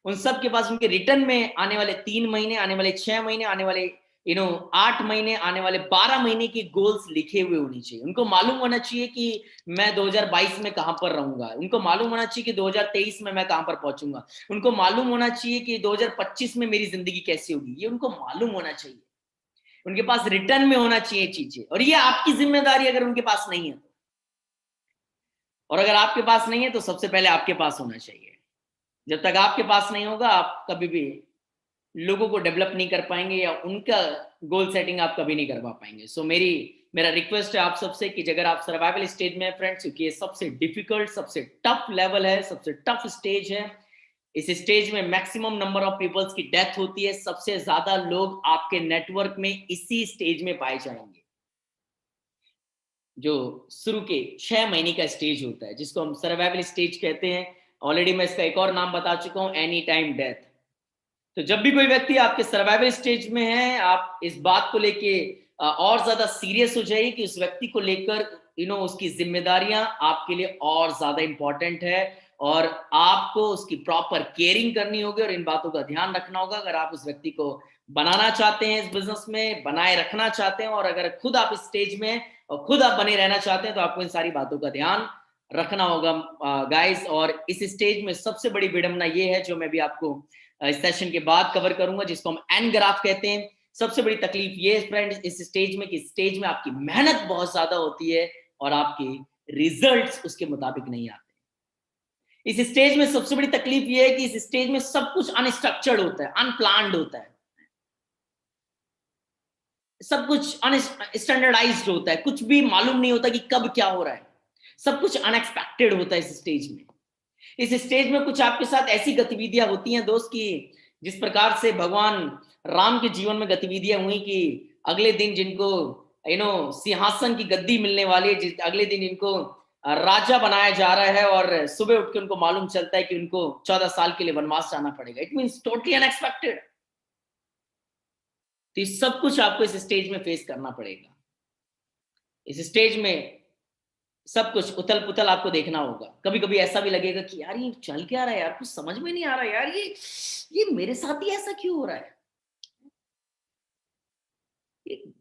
उन सब के पास उनके रिटर्न में आने वाले 3 महीने, आने वाले 6 महीने, आने वाले 8 महीने, आने वाले 12 महीने की गोल्स लिखे हुए होनी चाहिए। उनको मालूम होना चाहिए कि मैं 2022 में कहां पर रहूंगा। उनको मालूम होना चाहिए कि 2023 में मैं कहां पर पहुंचूंगा। उनको मालूम होना चाहिए कि 2025 में मेरी जिंदगी कैसी होगी। ये उनको मालूम होना चाहिए। उनके पास रिटर्न में होना चाहिए चीजें, और ये आपकी जिम्मेदारी अगर उनके पास नहीं है तो। और अगर आपके पास नहीं है तो सबसे पहले आपके पास होना चाहिए। जब तक आपके पास नहीं होगा, आप कभी भी लोगों को डेवलप नहीं कर पाएंगे या उनका गोल सेटिंग आप कभी नहीं करवा पाएंगे। सो मेरा रिक्वेस्ट है आप सबसे कि अगर आप सर्वाइवल स्टेज में है फ्रेंड्स, क्योंकि ये सबसे डिफिकल्ट, सबसे टफ लेवल है, सबसे टफ स्टेज है। इस स्टेज में मैक्सिमम नंबर ऑफ पीपल्स की डेथ होती है। सबसे ज्यादा लोग आपके नेटवर्क में इसी स्टेज में पाए जाएंगे, जो शुरू के 6 महीने का स्टेज होता है, जिसको हम सर्वाइवल स्टेज कहते हैं। ऑलरेडी मैं इसका एक और नाम बता चुका हूं, एनी टाइम डेथ। तो जब भी कोई व्यक्ति आपके सर्वाइवल स्टेज में है, आप इस बात को लेके और ज्यादा सीरियस हो जाइए कि उस व्यक्ति को लेकर उसकी जिम्मेदारियां आपके लिए और ज्यादा इंपॉर्टेंट है, और आपको उसकी प्रॉपर केयरिंग करनी होगी और इन बातों का ध्यान रखना होगा। अगर आप उस व्यक्ति को बनाना चाहते हैं, इस बिजनेस में बनाए रखना चाहते हैं, और अगर खुद आप इस स्टेज में हैं और खुद आप बने रहना चाहते हैं, तो आपको इन सारी बातों का ध्यान रखना होगा गाइस। और इस स्टेज में सबसे बड़ी विडंबना ये है, जो मैं भी आपको इस सेशन के बाद कवर करूंगा, जिसको हम एन ग्राफ कहते हैं। सबसे बड़ी तकलीफ ये है फ्रेंड इस स्टेज में कि स्टेज में आपकी मेहनत बहुत ज्यादा होती है और आपके रिजल्ट्स उसके मुताबिक नहीं आते। इस स्टेज में सबसे बड़ी तकलीफ ये है कि इस स्टेज में सब कुछ अनस्ट्रक्चर्ड होता है, अनप्लान्ड होता है, सब कुछ अनस्टैंडर्डाइज्ड होता है, कुछ भी मालूम नहीं होता कि कब क्या हो रहा है, सब कुछ अनएक्सपेक्टेड होता है इस स्टेज में। इस स्टेज में कुछ आपके साथ ऐसी गतिविधियां होती हैं दोस्त की, जिस प्रकार से भगवान राम के जीवन में गतिविधियां हुई कि अगले दिन जिनको सिंहासन की गद्दी मिलने वाली है, अगले दिन इनको राजा बनाया जा रहा है, और सुबह उठ के उनको मालूम चलता है कि उनको 14 साल के लिए वनवास जाना पड़ेगा। It means totally unexpected. तो ये सब कुछ आपको इस स्टेज में फेस करना पड़ेगा। इस स्टेज में सब कुछ उथल पुथल आपको देखना होगा। कभी कभी ऐसा भी लगेगा कि यार ये चल क्या रहा है यार, कुछ समझ में नहीं आ रहा यार, ये मेरे साथ ही ऐसा क्यों हो रहा है।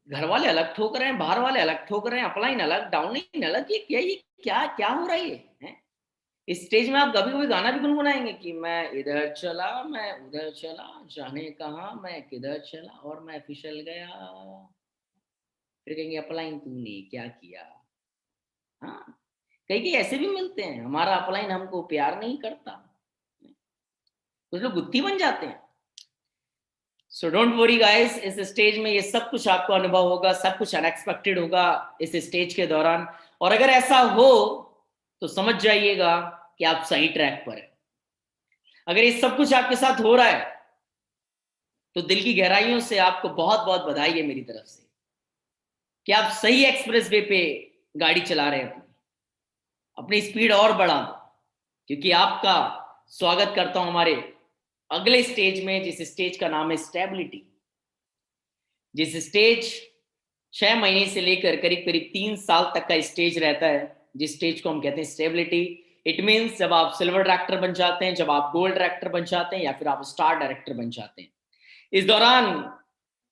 घर वाले अलग ठोक रहे हैं, बाहर वाले अलग ठोक रहे हैं, अपलाइन अलग, डाउनलाइन अलग, ये क्या क्या हो रहा है ये है? इस स्टेज में आप कभी कभी गाना भी गुनगुनाएंगे कि मैं इधर चला, मैं उधर चला, जाने कहा मैं किधर चला और मैं फिसल गया। फिर कहेंगे अपलाइन तूने क्या किया। हाँ, कई ऐसे भी मिलते हैं, हमारा अपलाइन हमको प्यार नहीं करता, कुछ लोग गुत्थी बन जाते हैं। सो डोंट वरी गाइस, इस स्टेज में ये सब कुछ आपको अनुभव होगा, सब कुछ अनएक्सपेक्टेड होगा इस स्टेज के दौरान। और अगर ऐसा हो तो समझ जाइएगा कि आप सही ट्रैक पर है। अगर ये सब कुछ आपके साथ हो रहा है तो दिल की गहराइयों से आपको बहुत बहुत बधाई है मेरी तरफ से कि आप सही एक्सप्रेस वे पे गाड़ी चला रहे हैं। अपनी स्पीड और बढ़ा दो, क्योंकि आपका स्वागत करता हूं हमारे अगले स्टेज में, जिस स्टेज का नाम है स्टेबिलिटी। जिस स्टेज 6 महीने से लेकर करीब करीब 3 साल तक का स्टेज रहता है, जिस स्टेज को हम कहते हैं स्टेबिलिटी। इट मीन्स जब आप सिल्वर डायरेक्टर बन जाते हैं, जब आप गोल्ड डायरेक्टर बन जाते हैं, या फिर आप स्टार डायरेक्टर बन जाते हैं। इस दौरान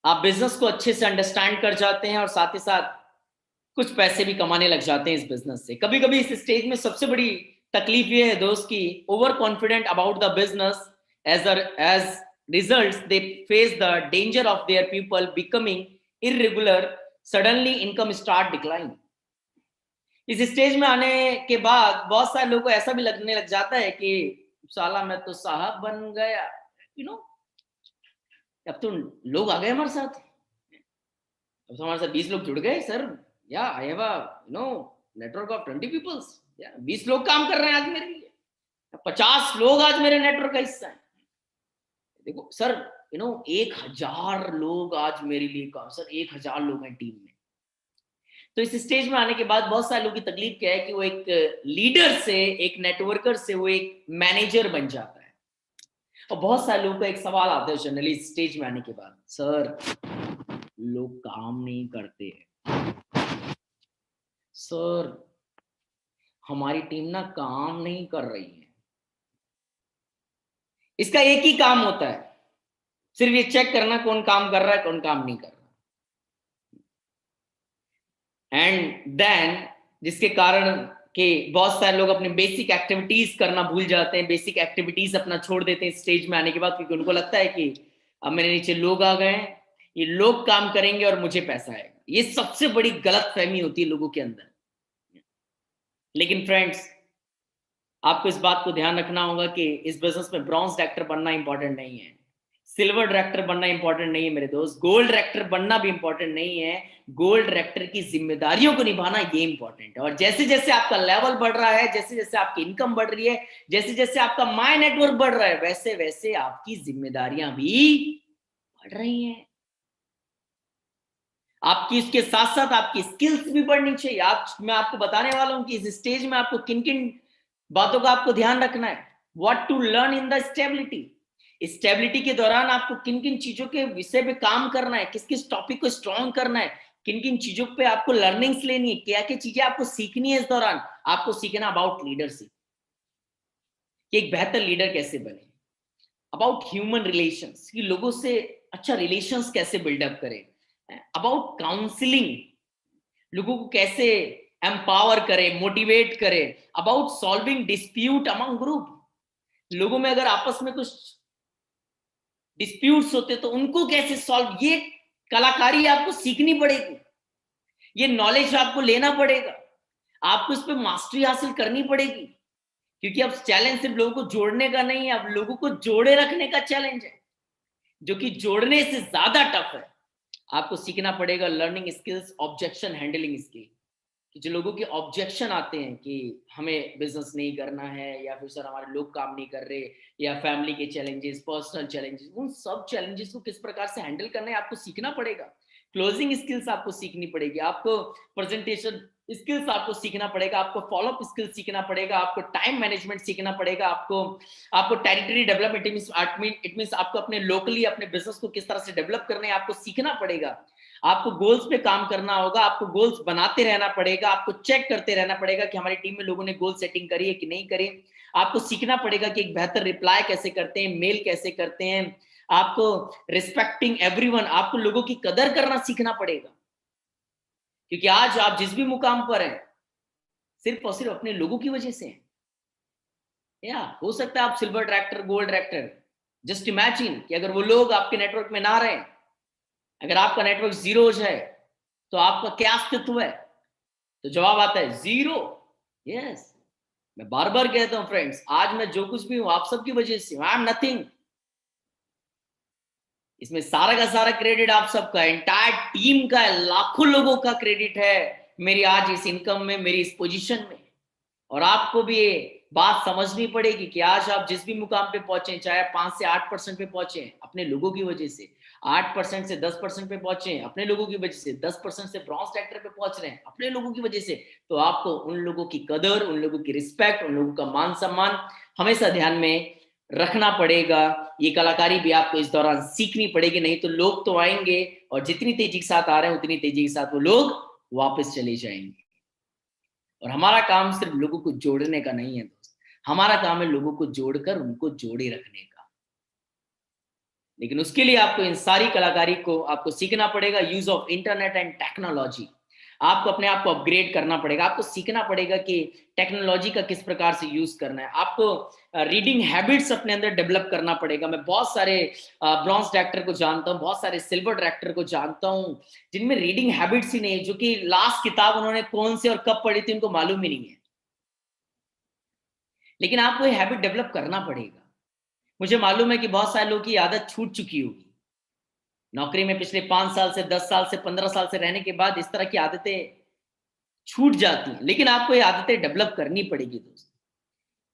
आप बिजनेस को अच्छे से अंडरस्टैंड कर जाते हैं और साथ ही साथ कुछ पैसे भी कमाने लग जाते हैं इस बिजनेस से। कभी कभी इस स्टेज में सबसे बड़ी तकलीफ ये है दोस्त की over confident about the business as results, they face the danger of their people becoming irregular. Suddenly income start decline. इस स्टेज में आने के बाद बहुत सारे लोगों को ऐसा भी लगने लग जाता है कि साला मैं तो साहब बन गया, यू नो, अब तो लोग आ गए हमारे साथ, अब तो हमारे साथ 20 लोग जुड़ गए सर, या I have a network of 20 peoples, या 20 लोग काम कर रहे हैं आज मेरे लिए, 50 लोग आज मेरे नेटवर्क का हिस्सा है। देखो सर, 1000 लोग आज मेरे लिए काम, सर 1000 लोग हैं टीम में। तो इस स्टेज में आने के बाद बहुत सारे लोगों की तकलीफ क्या है कि वो एक लीडर से, एक नेटवर्कर से वो एक मैनेजर बन जाता है। और बहुत सारे लोगों का एक सवाल आता है जनरली स्टेज में आने के बाद, सर लोग काम नहीं करते हैं, सर हमारी टीम ना काम नहीं कर रही है। इसका एक ही काम होता है, सिर्फ ये चेक करना कौन काम कर रहा है, कौन काम नहीं कर रहा। एंड देन जिसके कारण कि बहुत सारे लोग अपने बेसिक एक्टिविटीज करना भूल जाते हैं, बेसिक एक्टिविटीज अपना छोड़ देते हैं स्टेज में आने के बाद, क्योंकि उनको लगता है कि अब मेरे नीचे लोग आ गए हैं, ये लोग काम करेंगे और मुझे पैसा आएगा। ये सबसे बड़ी गलतफहमी होती है लोगों के अंदर। लेकिन फ्रेंड्स, आपको इस बात को ध्यान रखना होगा कि इस बिजनेस में ब्रॉन्ज डायरेक्टर बनना इंपॉर्टेंट नहीं है, सिल्वर डायरेक्टर बनना इंपॉर्टेंट नहीं है मेरे दोस्त, गोल्ड डायरेक्टर बनना भी इंपॉर्टेंट नहीं है। गोल्ड डायरेक्टर की जिम्मेदारियों को निभाना ये इंपॉर्टेंट है। और जैसे जैसे आपका लेवल बढ़ रहा है, जैसे जैसे आपकी इनकम बढ़ रही है, जैसे जैसे आपका माय नेटवर्क बढ़ रहा है, वैसे वैसे आपकी जिम्मेदारियां भी बढ़ रही हैं। आपकी इसके साथ साथ आपकी स्किल्स भी बढ़नी चाहिए। मैं आपको बताने वाला हूं कि इस स्टेज में आपको किन किन बातों का आपको ध्यान रखना है। What to learn in the stability. Stability के दौरान आपको किन किन चीजों के विषय पे काम करना है, किस किस टॉपिक को स्ट्रॉन्ग करना है, किन किन चीजों पे आपको लर्निंग्स लेनी है, क्या क्या चीजें आपको सीखनी है। इस दौरान आपको सीखना अबाउट लीडरशिप, कि एक बेहतर लीडर कैसे बने, अबाउट ह्यूमन रिलेशंस, कि लोगों से अच्छा रिलेशंस कैसे बिल्डअप करें, अबाउट काउंसलिंग, लोगों को कैसे एम्पावर करे, मोटिवेट करे, about solving dispute among group, लोगों में अगर आपस में कुछ डिस्प्यूट्स होते तो उनको कैसे सॉल्व, ये कलाकारी आपको सीखनी पड़ेगी, ये नॉलेज आपको लेना पड़ेगा, आपको इस पे मास्टरी हासिल करनी पड़ेगी। क्योंकि अब चैलेंज सिर्फ लोगों को जोड़ने का नहीं है, अब लोगों को जोड़े रखने का चैलेंज है, जो कि जोड़ने से ज्यादा टफ है। आपको सीखना पड़ेगा learning skills, objection handling skill, कि जो लोगों के ऑब्जेक्शन आते हैं कि हमें बिजनेस नहीं करना है, या फिर सर हमारे लोग काम नहीं कर रहे, या फैमिली के चैलेंजेस, पर्सनल चैलेंजेस, उन सब चैलेंजेस को किस प्रकार से हैंडल करना है आपको सीखना पड़ेगा। क्लोजिंग स्किल्स आपको सीखनी पड़ेगी, आपको प्रेजेंटेशन स्किल्स आपको सीखना पड़ेगा, आपको फॉलोअप स्किल्स सीखना पड़ेगा, आपको टाइम मैनेजमेंट सीखना पड़ेगा, आपको टेरिटरी डेवलपमेंट, इट मींस आपको अपने लोकली अपने बिजनेस को किस तरह से डेवलप करना है आपको सीखना पड़ेगा। आपको गोल्स पे काम करना होगा, आपको गोल्स बनाते रहना पड़ेगा, आपको चेक करते रहना पड़ेगा कि हमारी टीम में लोगों ने गोल सेटिंग करी है कि नहीं करी। आपको सीखना पड़ेगा कि एक बेहतर रिप्लाई कैसे करते हैं, मेल कैसे करते हैं, आपको रिस्पेक्टिंग एवरीवन, आपको लोगों की कदर करना सीखना पड़ेगा। क्योंकि आज आप जिस भी मुकाम पर हैं सिर्फ और सिर्फ अपने लोगों की वजह से हैं। या हो सकता है आप silver director, gold director, just imagine कि अगर वो लोग आपके नेटवर्क में ना रहे, अगर आपका नेटवर्क जीरो हो जाए तो आपका क्या अस्तित्व है? तो जवाब आता है जीरो। यस, मैं बार बार कहता हूं फ्रेंड्स, आज मैं जो कुछ भी हूं आप सबकी वजह से, आई एम नथिंग। इसमें सारा का सारा क्रेडिट आप सबका, एंटायर टीम का है, लाखों लोगों का क्रेडिट है मेरी आज इस इनकम में, मेरी इस पोजीशन में। और आपको भी ये बात समझनी पड़ेगी कि आज आप जिस भी मुकाम पे पहुंचे, चाहे 5 से 8% पे पहुंचे अपने लोगों की वजह से, 8% से 10% पे पहुंचे अपने लोगों की वजह से, 10% से ब्रॉन्ज डायरेक्टर पे पहुंच रहे हैं अपने लोगों की वजह से, तो आपको उन लोगों की कदर, उन लोगों की रिस्पेक्ट, उन लोगों का मान सम्मान हमेशा ध्यान में रखना पड़ेगा। ये कलाकारी भी आपको इस दौरान सीखनी पड़ेगी, नहीं तो लोग तो आएंगे और जितनी तेजी के साथ आ रहे हैं उतनी तेजी के साथ वो लोग वापस चले जाएंगे। और हमारा काम सिर्फ लोगों को जोड़ने का नहीं है दोस्त, हमारा काम है लोगों को जोड़कर उनको जोड़े रखने का। लेकिन उसके लिए आपको इन सारी कलाकारी को आपको सीखना पड़ेगा। Use of internet and technology, आपको अपने आप को अपग्रेड करना पड़ेगा, आपको सीखना पड़ेगा कि टेक्नोलॉजी का किस प्रकार से यूज करना है, आपको रीडिंग हैबिट्स अपने अंदर डेवलप करना पड़ेगा। मैं बहुत सारे ब्रॉन्ज डायरेक्टर को जानता हूँ, बहुत सारे सिल्वर डायरेक्टर को जानता हूँ जिनमें रीडिंग हैबिट्स ही नहीं है, जो कि लास्ट किताब उन्होंने कौन सी और कब पढ़ी थी उनको मालूम ही नहीं है। लेकिन आपको ये हैबिट डेवलप करना पड़ेगा। मुझे मालूम है कि बहुत सारे लोगों की आदत छूट चुकी होगी, नौकरी में पिछले 5 साल से, 10 साल से, 15 साल से रहने के बाद इस तरह की आदतें छूट जाती हैं, लेकिन आपको ये आदतें डेवलप करनी पड़ेगी दोस्त।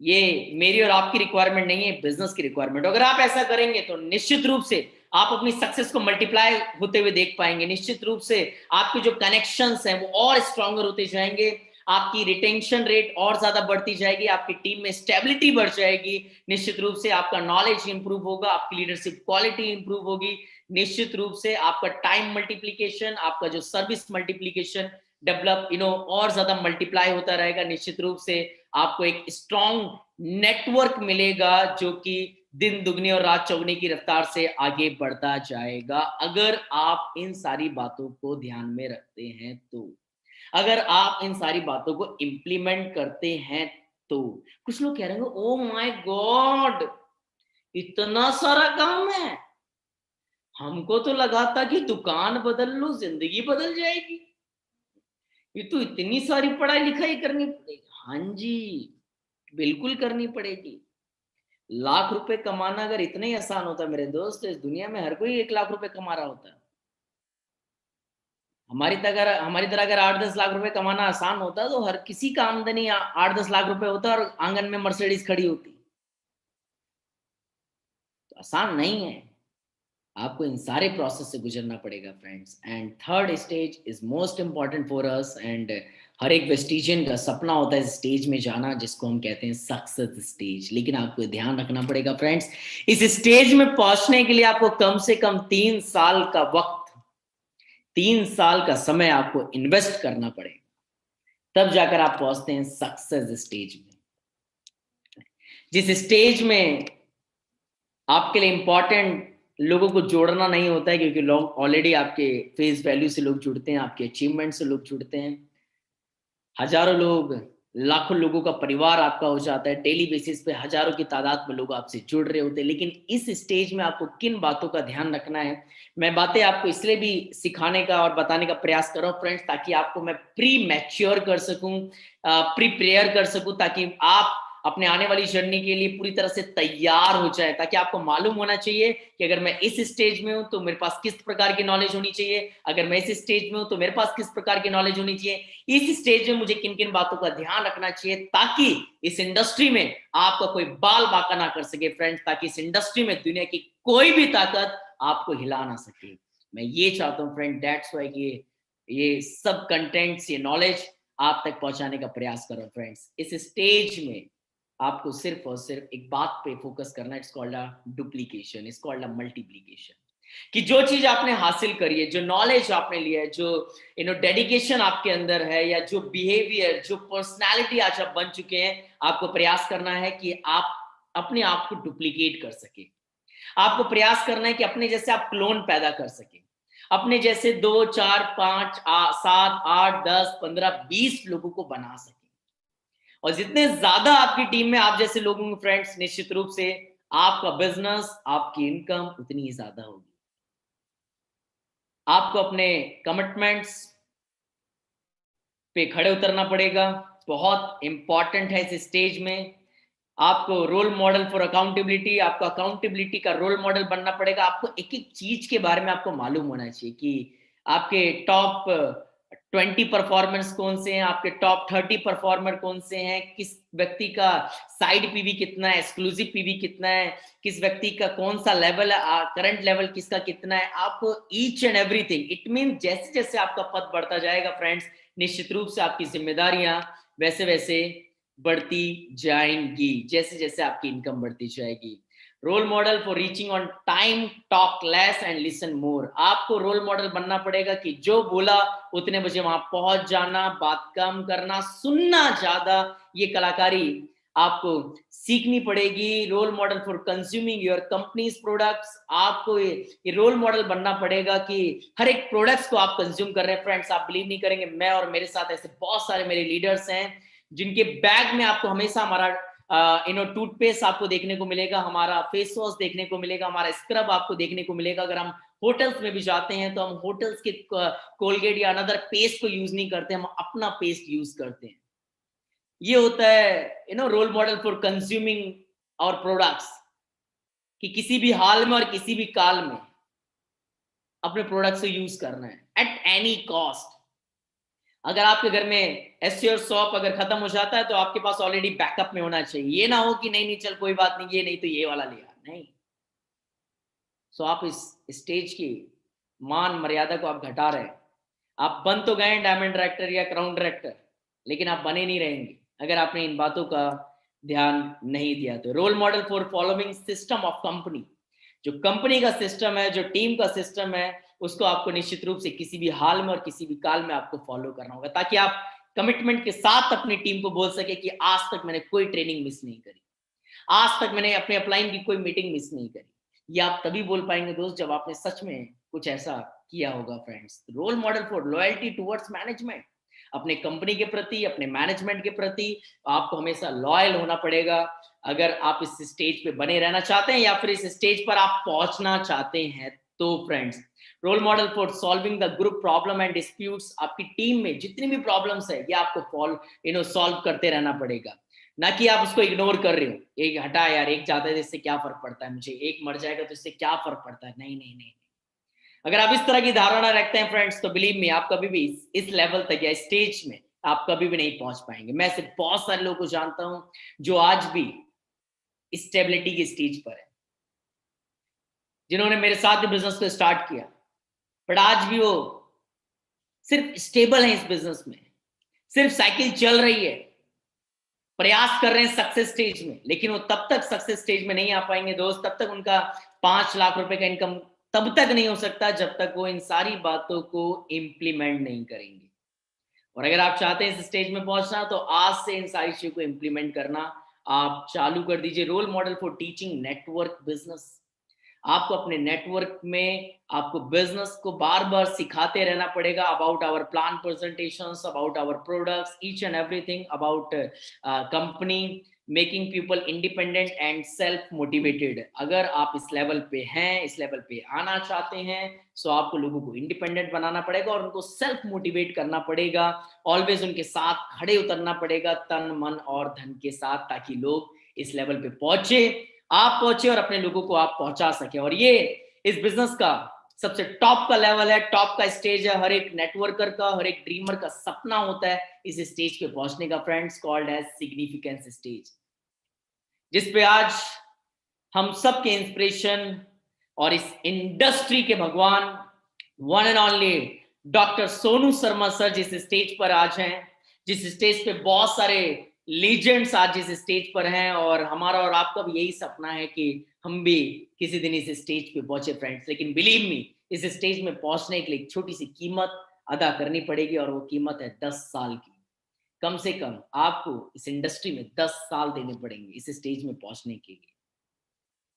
ये मेरी और आपकी रिक्वायरमेंट नहीं है, बिजनेस की रिक्वायरमेंट। अगर आप ऐसा करेंगे तो निश्चित रूप से आप अपनी सक्सेस को मल्टीप्लाई होते हुए देख पाएंगे। निश्चित रूप से आपके जो कनेक्शंस हैं वो और स्ट्रॉन्गर होते जाएंगे, आपकी रिटेंशन रेट और ज्यादा बढ़ती जाएगी, आपकी टीम में स्टेबिलिटी बढ़ जाएगी, निश्चित रूप से आपका नॉलेज इंप्रूव होगा, आपकी लीडरशिप क्वालिटी इंप्रूव होगी, निश्चित रूप से आपका टाइम मल्टीप्लीकेशन, आपका जो सर्विस मल्टीप्लीकेशन डेवलप और ज्यादा मल्टीप्लाई होता रहेगा। निश्चित रूप से आपको एक स्ट्रॉन्ग नेटवर्क मिलेगा जो कि दिन दुगनी और रात चौगनी की रफ्तार से आगे बढ़ता जाएगा, अगर आप इन सारी बातों को ध्यान में रखते हैं तो, अगर आप इन सारी बातों को इंप्लीमेंट करते हैं तो। कुछ लोग कह रहे हैं ओ माय गॉड इतना सारा काम है, हमको तो लगा था कि दुकान बदल लो जिंदगी बदल जाएगी, ये तो इतनी सारी पढ़ाई लिखाई करनी पड़ेगी। हाँ जी, बिल्कुल करनी पड़ेगी। लाख रुपए कमाना अगर इतना ही आसान होता मेरे दोस्त, तो इस दुनिया में हर कोई 1 लाख रुपए कमा रहा होता है। हमारी तरह अगर 8-10 लाख रुपए कमाना आसान होता तो हर किसी का आमदनी 8-10 लाख रुपए होता और आंगन में मर्सिडीज खड़ी होती। तो आसान नहीं है, आपको इन सारे प्रोसेस से गुजरना पड़ेगा friends. And third stage is most important for us, and हर एक वेस्टिजियन का सपना होता है इस स्टेज में जाना, जिसको हम कहते हैं सक्सेस स्टेज। लेकिन आपको ध्यान रखना पड़ेगा फ्रेंड्स, इस स्टेज में पहुंचने के लिए आपको कम से कम 3 साल का वक्त, 3 साल का समय आपको इन्वेस्ट करना पड़ेगा, तब जाकर आप पहुंचते हैं सक्सेस स्टेज में। जिस स्टेज में आपके लिए इंपॉर्टेंट लोगों को जोड़ना नहीं होता है, क्योंकि लोग ऑलरेडी आपके फेस वैल्यू से लोग जुड़ते हैं, आपके अचीवमेंट से लोग जुड़ते हैं, हजारों लोग, लाखों लोगों का परिवार आपका हो जाता है, डेली बेसिस पे हजारों की तादाद में लोग आपसे जुड़ रहे होते हैं। लेकिन इस स्टेज में आपको किन बातों का ध्यान रखना है, मैं बातें आपको इसलिए भी सिखाने का और बताने का प्रयास कर रहा हूँ फ्रेंड्स, ताकि आपको मैं प्री मैच्योर कर सकूं, प्रिपेयर कर सकूं, ताकि आप अपने आने वाली जर्नी के लिए पूरी तरह से तैयार हो जाए, ताकि आपको मालूम होना चाहिए कि अगर मैं इस स्टेज में हूं तो मेरे पास किस प्रकार की नॉलेज होनी चाहिए, अगर मैं इस स्टेज में हूं तो मेरे पास किस प्रकार की नॉलेज होनी चाहिए, इस स्टेज में मुझे किन किन बातों का ध्यान रखना चाहिए, ताकि इस इंडस्ट्री में आपका कोई बाल बांका ना कर सके फ्रेंड्स, ताकि इस इंडस्ट्री में दुनिया की कोई भी ताकत आपको हिला ना सके। मैं ये चाहता हूं फ्रेंड, दैट्स व्हाई कि ये सब कंटेंट्स, ये नॉलेज आप तक पहुंचाने का प्रयास करो फ्रेंड्स। इस स्टेज में आपको सिर्फ और सिर्फ एक बात पे फोकस करना है, it's called a duplication, it's called a multiplication. कि जो चीज आपने हासिल करी है, जो नॉलेज आपने लिया है, जो डेडिकेशन आपके अंदर है, या जो बिहेवियर, जो पर्सनालिटी आज आप बन चुके हैं, आपको प्रयास करना है कि आप अपने आप को डुप्लीकेट कर सके। आपको प्रयास करना है कि अपने जैसे आप क्लोन पैदा कर सके, अपने जैसे 2, 4, 5, 7, 8, 10, 15, 20 लोगों को बना सके। और जितने ज्यादा आपकी टीम में आप जैसे लोग होंगे फ्रेंड्स, निश्चित रूप से आपका बिजनेस, आपकी इनकम उतनी ही ज्यादा होगी। आपको अपने कमिटमेंट्स पे खड़े उतरना पड़ेगा, बहुत इंपॉर्टेंट है इस स्टेज में। आपको रोल मॉडल फॉर अकाउंटेबिलिटी, आपको अकाउंटेबिलिटी का रोल मॉडल बनना पड़ेगा। आपको एक एक चीज के बारे में आपको मालूम होना चाहिए कि आपके टॉप 20 परफॉर्मेंस कौन से हैं, आपके टॉप 30 परफॉर्मर कौन से हैं, किस व्यक्ति का साइड पीवी कितना है, एक्सक्लूसिव पीवी कितना है, किस व्यक्ति का कौन सा लेवल है, करंट लेवल किसका कितना है। आपको each and everything, it mean जैसे जैसे आपका पद बढ़ता जाएगा फ्रेंड्स, निश्चित रूप से आपकी जिम्मेदारियां वैसे वैसे बढ़ती जाएंगी, जैसे जैसे आपकी इनकम बढ़ती जाएगी। Role model for reaching on time, talk less and listen more. आपको रोल मॉडल बनना पड़ेगा कि जो बोला उतने बजे वहां पहुंच जाना, बात कम करना, सुनना ज्यादा। ये कलाकारी आपको सीखनी पड़ेगी। Role model for consuming your companies products, आपको ये रोल मॉडल बनना पड़ेगा कि हर एक प्रोडक्ट्स को आप कंज्यूम कर रहे हैं। फ्रेंड्स, आप बिलीव नहीं करेंगे, मैं और मेरे साथ ऐसे बहुत सारे मेरे लीडर्स हैं जिनके बैग में आपको हमेशा हमारा टूथपेस्ट आपको देखने को मिलेगा, हमारा फेस वॉश देखने को मिलेगा, हमारा स्क्रब आपको देखने को मिलेगा। अगर हम होटल्स में भी जाते हैं तो हम होटल्स के कोलगेट या अनदर पेस्ट को यूज नहीं करते, हम अपना पेस्ट यूज करते हैं। ये होता है रोल मॉडल फॉर कंज्यूमिंग और प्रोडक्ट्स, कि किसी भी हाल में और किसी भी काल में अपने प्रोडक्ट्स को यूज करना है एट एनी कॉस्ट। अगर आपके घर में एसयोर सॉप अगर खत्म हो जाता है तो आपके पास ऑलरेडी बैकअप में होना चाहिए। ये ना हो कि नहीं नहीं चल कोई बात नहीं, ये नहीं तो ये वाला लिया, नहीं। सो आप इस स्टेज की मान मर्यादा को आप घटा रहे हैं। आप बन तो गए डायमंड डायरेक्टर या क्राउन डायरेक्टर, लेकिन आप बने नहीं रहेंगे अगर आपने इन बातों का ध्यान नहीं दिया तो। Role model for following system of company, जो कंपनी का सिस्टम है, जो टीम का सिस्टम है, उसको आपको निश्चित रूप से किसी भी हाल में और किसी भी काल में आपको फॉलो करना होगा, ताकि आप कमिटमेंट के साथ अपनी टीम को बोल सके कि आज तक मैंने कोई ट्रेनिंग मिस नहीं करी, आज तक मैंने अपने अपलाइन की कोई मीटिंग मिस नहीं करी। ये आप तभी बोल पाएंगे दोस्त जब आपने सच में कुछ ऐसा किया होगा। Friends, role model for loyalty towards management, अपने कंपनी के प्रति, अपने मैनेजमेंट के प्रति आपको हमेशा लॉयल होना पड़ेगा अगर आप इस स्टेज पे बने रहना चाहते हैं या फिर इस स्टेज पर आप पहुंचना चाहते हैं तो। Friends, role model for solving the group problem and disputes, आपकी टीम में जितनी भी प्रॉब्लम्स है ये आपको सॉल्व करते रहना पड़ेगा, ना कि आप उसको इग्नोर कर रहे हो। एक हटा यार, एक जाता है तो इससे क्या फर्क पड़ता है, मुझे एक मर जाएगा तो इससे क्या फर्क पड़ता है, नहीं नहीं नहीं। अगर आप इस तरह की धारणा रखते हैं फ्रेंड्स, तो बिलीव मी आप कभी भी इस लेवल तक या स्टेज में आप कभी भी नहीं पहुंच पाएंगे। मैं सिर्फ बहुत सारे लोगों को जानता हूं जो आज भी स्टेबिलिटी की स्टेज पर है, जिन्होंने मेरे साथ भी बिजनेस को स्टार्ट किया, बट आज भी वो सिर्फ स्टेबल है इस बिजनेस में, सिर्फ साइकिल चल रही है, प्रयास कर रहे हैं सक्सेस स्टेज में, लेकिन वो तब तक सक्सेस स्टेज में नहीं आ पाएंगे दोस्त, तब तक उनका 5 लाख रुपए का इनकम तब तक नहीं हो सकता जब तक वो इन सारी बातों को इम्प्लीमेंट नहीं करेंगे। और अगर आप चाहते हैं इस स्टेज में पहुंचना तो आज से इन सारी चीजों को इम्प्लीमेंट करना आप चालू कर दीजिए। Role model for teaching network business, आपको अपने नेटवर्क में आपको बिजनेस को बार बार सिखाते रहना पड़ेगा about our plan presentations, about our products, each and everything about company, making people independent and self motivated. अगर आप इस लेवल पे हैं, इस लेवल पे आना चाहते हैं, सो आपको लोगों को इंडिपेंडेंट बनाना पड़ेगा और उनको सेल्फ मोटिवेट करना पड़ेगा, ऑलवेज उनके साथ खड़े उतरना पड़ेगा तन मन और धन के साथ, ताकि लोग इस लेवल पे पहुंचे, आप पहुंचे और अपने लोगों को आप पहुंचा सके। और ये इस बिजनेस का सबसे टॉप का लेवल है, टॉप का स्टेज है, हर एक नेटवर्कर का, हर एक ड्रीमर का सपना होता है इस स्टेज पे पहुंचने का friends, called as significance stage, जिसपे आज हम सबके इंस्पिरेशन और इस इंडस्ट्री के भगवान one and only doctor Sonu Sharma sir जिस स्टेज पर आज हैं, जिस स्टेज पे बहुत सारे लीजेंड्स आज जिस स्टेज पर हैं, और हमारा और आपका भी यही सपना है कि हम भी किसी दिन इस स्टेज पे पहुंचे फ्रेंड्स। लेकिन बिलीव मी, इस स्टेज में पहुंचने के लिए एक छोटी सी कीमत अदा करनी पड़ेगी, और वो कीमत है 10 साल की। कम से कम आपको इस इंडस्ट्री में 10 साल देने पड़ेंगे इस स्टेज में पहुंचने के लिए।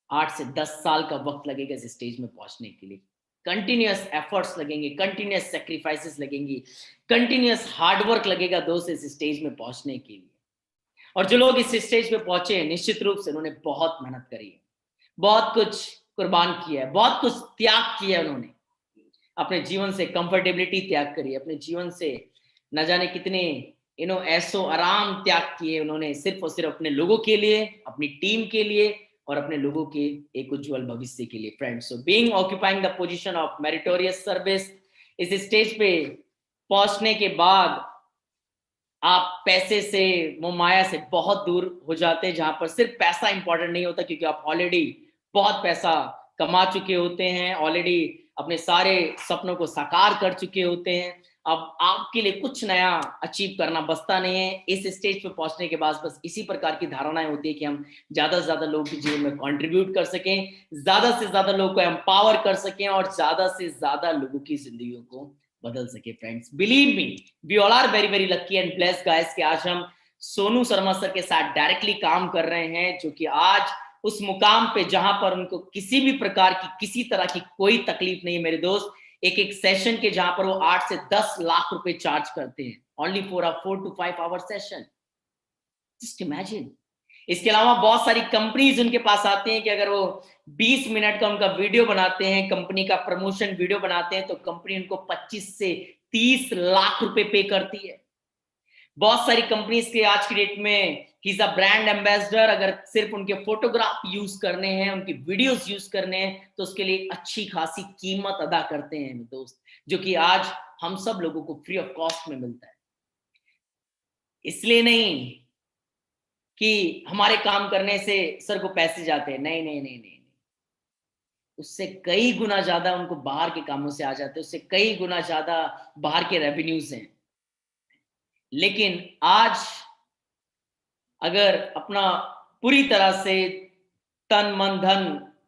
8 से 10 साल का वक्त लगेगा इस स्टेज में पहुंचने के लिए। कंटिन्यूअस एफर्ट्स लगेंगे, कंटिन्यूअस सेक्रीफाइसेस लगेंगी, कंटिन्यूअस हार्डवर्क लगेगा दोस्त इस स्टेज में पहुंचने के लिए। और जो लोग इस स्टेज पे पहुंचे हैं, निश्चित रूप से उन्होंने बहुत मेहनत करी है, बहुत कुछ कुर्बान किया है, बहुत कुछ त्याग किया है। उन्होंने अपने जीवन से कंफर्टेबिलिटी त्याग करी, अपने जीवन से न जाने कितने ऐसो आराम त्याग किए उन्होंने, सिर्फ और सिर्फ अपने लोगों के लिए, अपनी टीम के लिए और अपने लोगों के एक उज्जवल भविष्य के लिए friends. So being occupying the position of meritorious service, इस स्टेज पे पहुंचने के बाद आप पैसे से, मोह माया से बहुत दूर हो जाते हैं, जहां पर सिर्फ पैसा इंपॉर्टेंट नहीं होता, क्योंकि आप ऑलरेडी बहुत पैसा कमा चुके होते हैं, ऑलरेडी अपने सारे सपनों को साकार कर चुके होते हैं। अब आपके लिए कुछ नया अचीव करना बचता नहीं है। इस स्टेज पे पहुंचने के बाद बस इसी प्रकार की धारणाएं होती है कि हम ज्यादा से ज्यादा लोगों के जीवन में कंट्रीब्यूट कर सकें, ज्यादा से ज्यादा लोगों को एम्पावर कर सकें और ज्यादा से ज्यादा लोगों की जिंदगी को बदल सके friends. Believe me, we all are very very lucky and blessed guys कि आज हम सोनू शर्मा सर के साथ डायरेक्टली काम कर रहे हैं, जो कि आज उस मुकाम पे जहां पर उनको किसी भी प्रकार की किसी तरह की कोई तकलीफ नहीं है मेरे दोस्त। एक एक सेशन के जहां पर वो 8 से 10 लाख रुपए चार्ज करते हैं, only for a 4 to 5 hour session. Just imagine. इसके अलावा बहुत सारी कंपनीज उनके पास आती हैं कि अगर वो 20 मिनट का उनका वीडियो बनाते हैं, कंपनी का प्रमोशन वीडियो बनाते हैं, तो कंपनी उनको 25 से 30 लाख रुपए पे करती है। बहुत सारी कंपनीज के आज की डेट में he is a brand ambassador, अगर सिर्फ उनके फोटोग्राफ यूज करने हैं, उनकी वीडियोस यूज करने हैं, तो उसके लिए अच्छी खासी कीमत अदा करते हैं दोस्त, जो कि आज हम सब लोगों को फ्री ऑफ कॉस्ट में मिलता है। इसलिए नहीं कि हमारे काम करने से सर को पैसे जाते हैं, नहीं नहीं नहीं नहीं, उससे कई गुना ज्यादा उनको बाहर के कामों से आ जाते हैं, उससे कई गुना ज्यादा बाहर के रेवेन्यूज हैं। लेकिन आज अगर अपना पूरी तरह से तन मन धन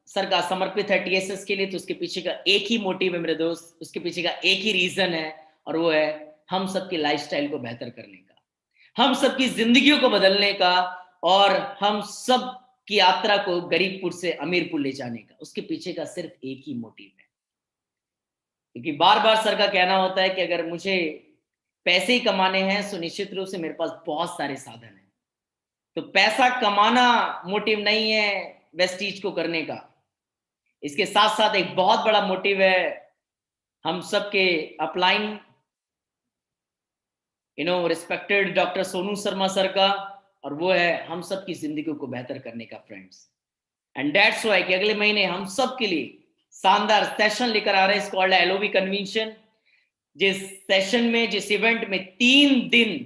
सर का समर्पित है टीएसएस के लिए, तो उसके पीछे का एक ही मोटिव है मेरे दोस्त, उसके पीछे का एक ही रीजन है, और वो है हम सबकी लाइफस्टाइल को बेहतर करने का, हम सबकी जिंदगियों को बदलने का, और हम सब की यात्रा को गरीबपुर से अमीरपुर ले जाने का। उसके पीछे का सिर्फ एक ही मोटिव है। क्योंकि बार बार सर का कहना होता है कि अगर मुझे पैसे ही कमाने हैं तो निश्चित रूप से मेरे पास बहुत सारे साधन हैं। तो पैसा कमाना मोटिव नहीं है वेस्टीज को करने का, इसके साथ साथ एक बहुत बड़ा मोटिव है हम सबके upline respected doctor Sonu Sharma sir का, और वो है हम सब की जिंदगी को बेहतर करने का फ्रेंड्स। एंड दैट्स व्हाई कि अगले महीने हम सब के लिए शानदार सेशन लेकर आ रहे हैं, कॉल्ड एलओवी कन्वेंशन, जिस सेशन में, जिस इवेंट में 3 दिन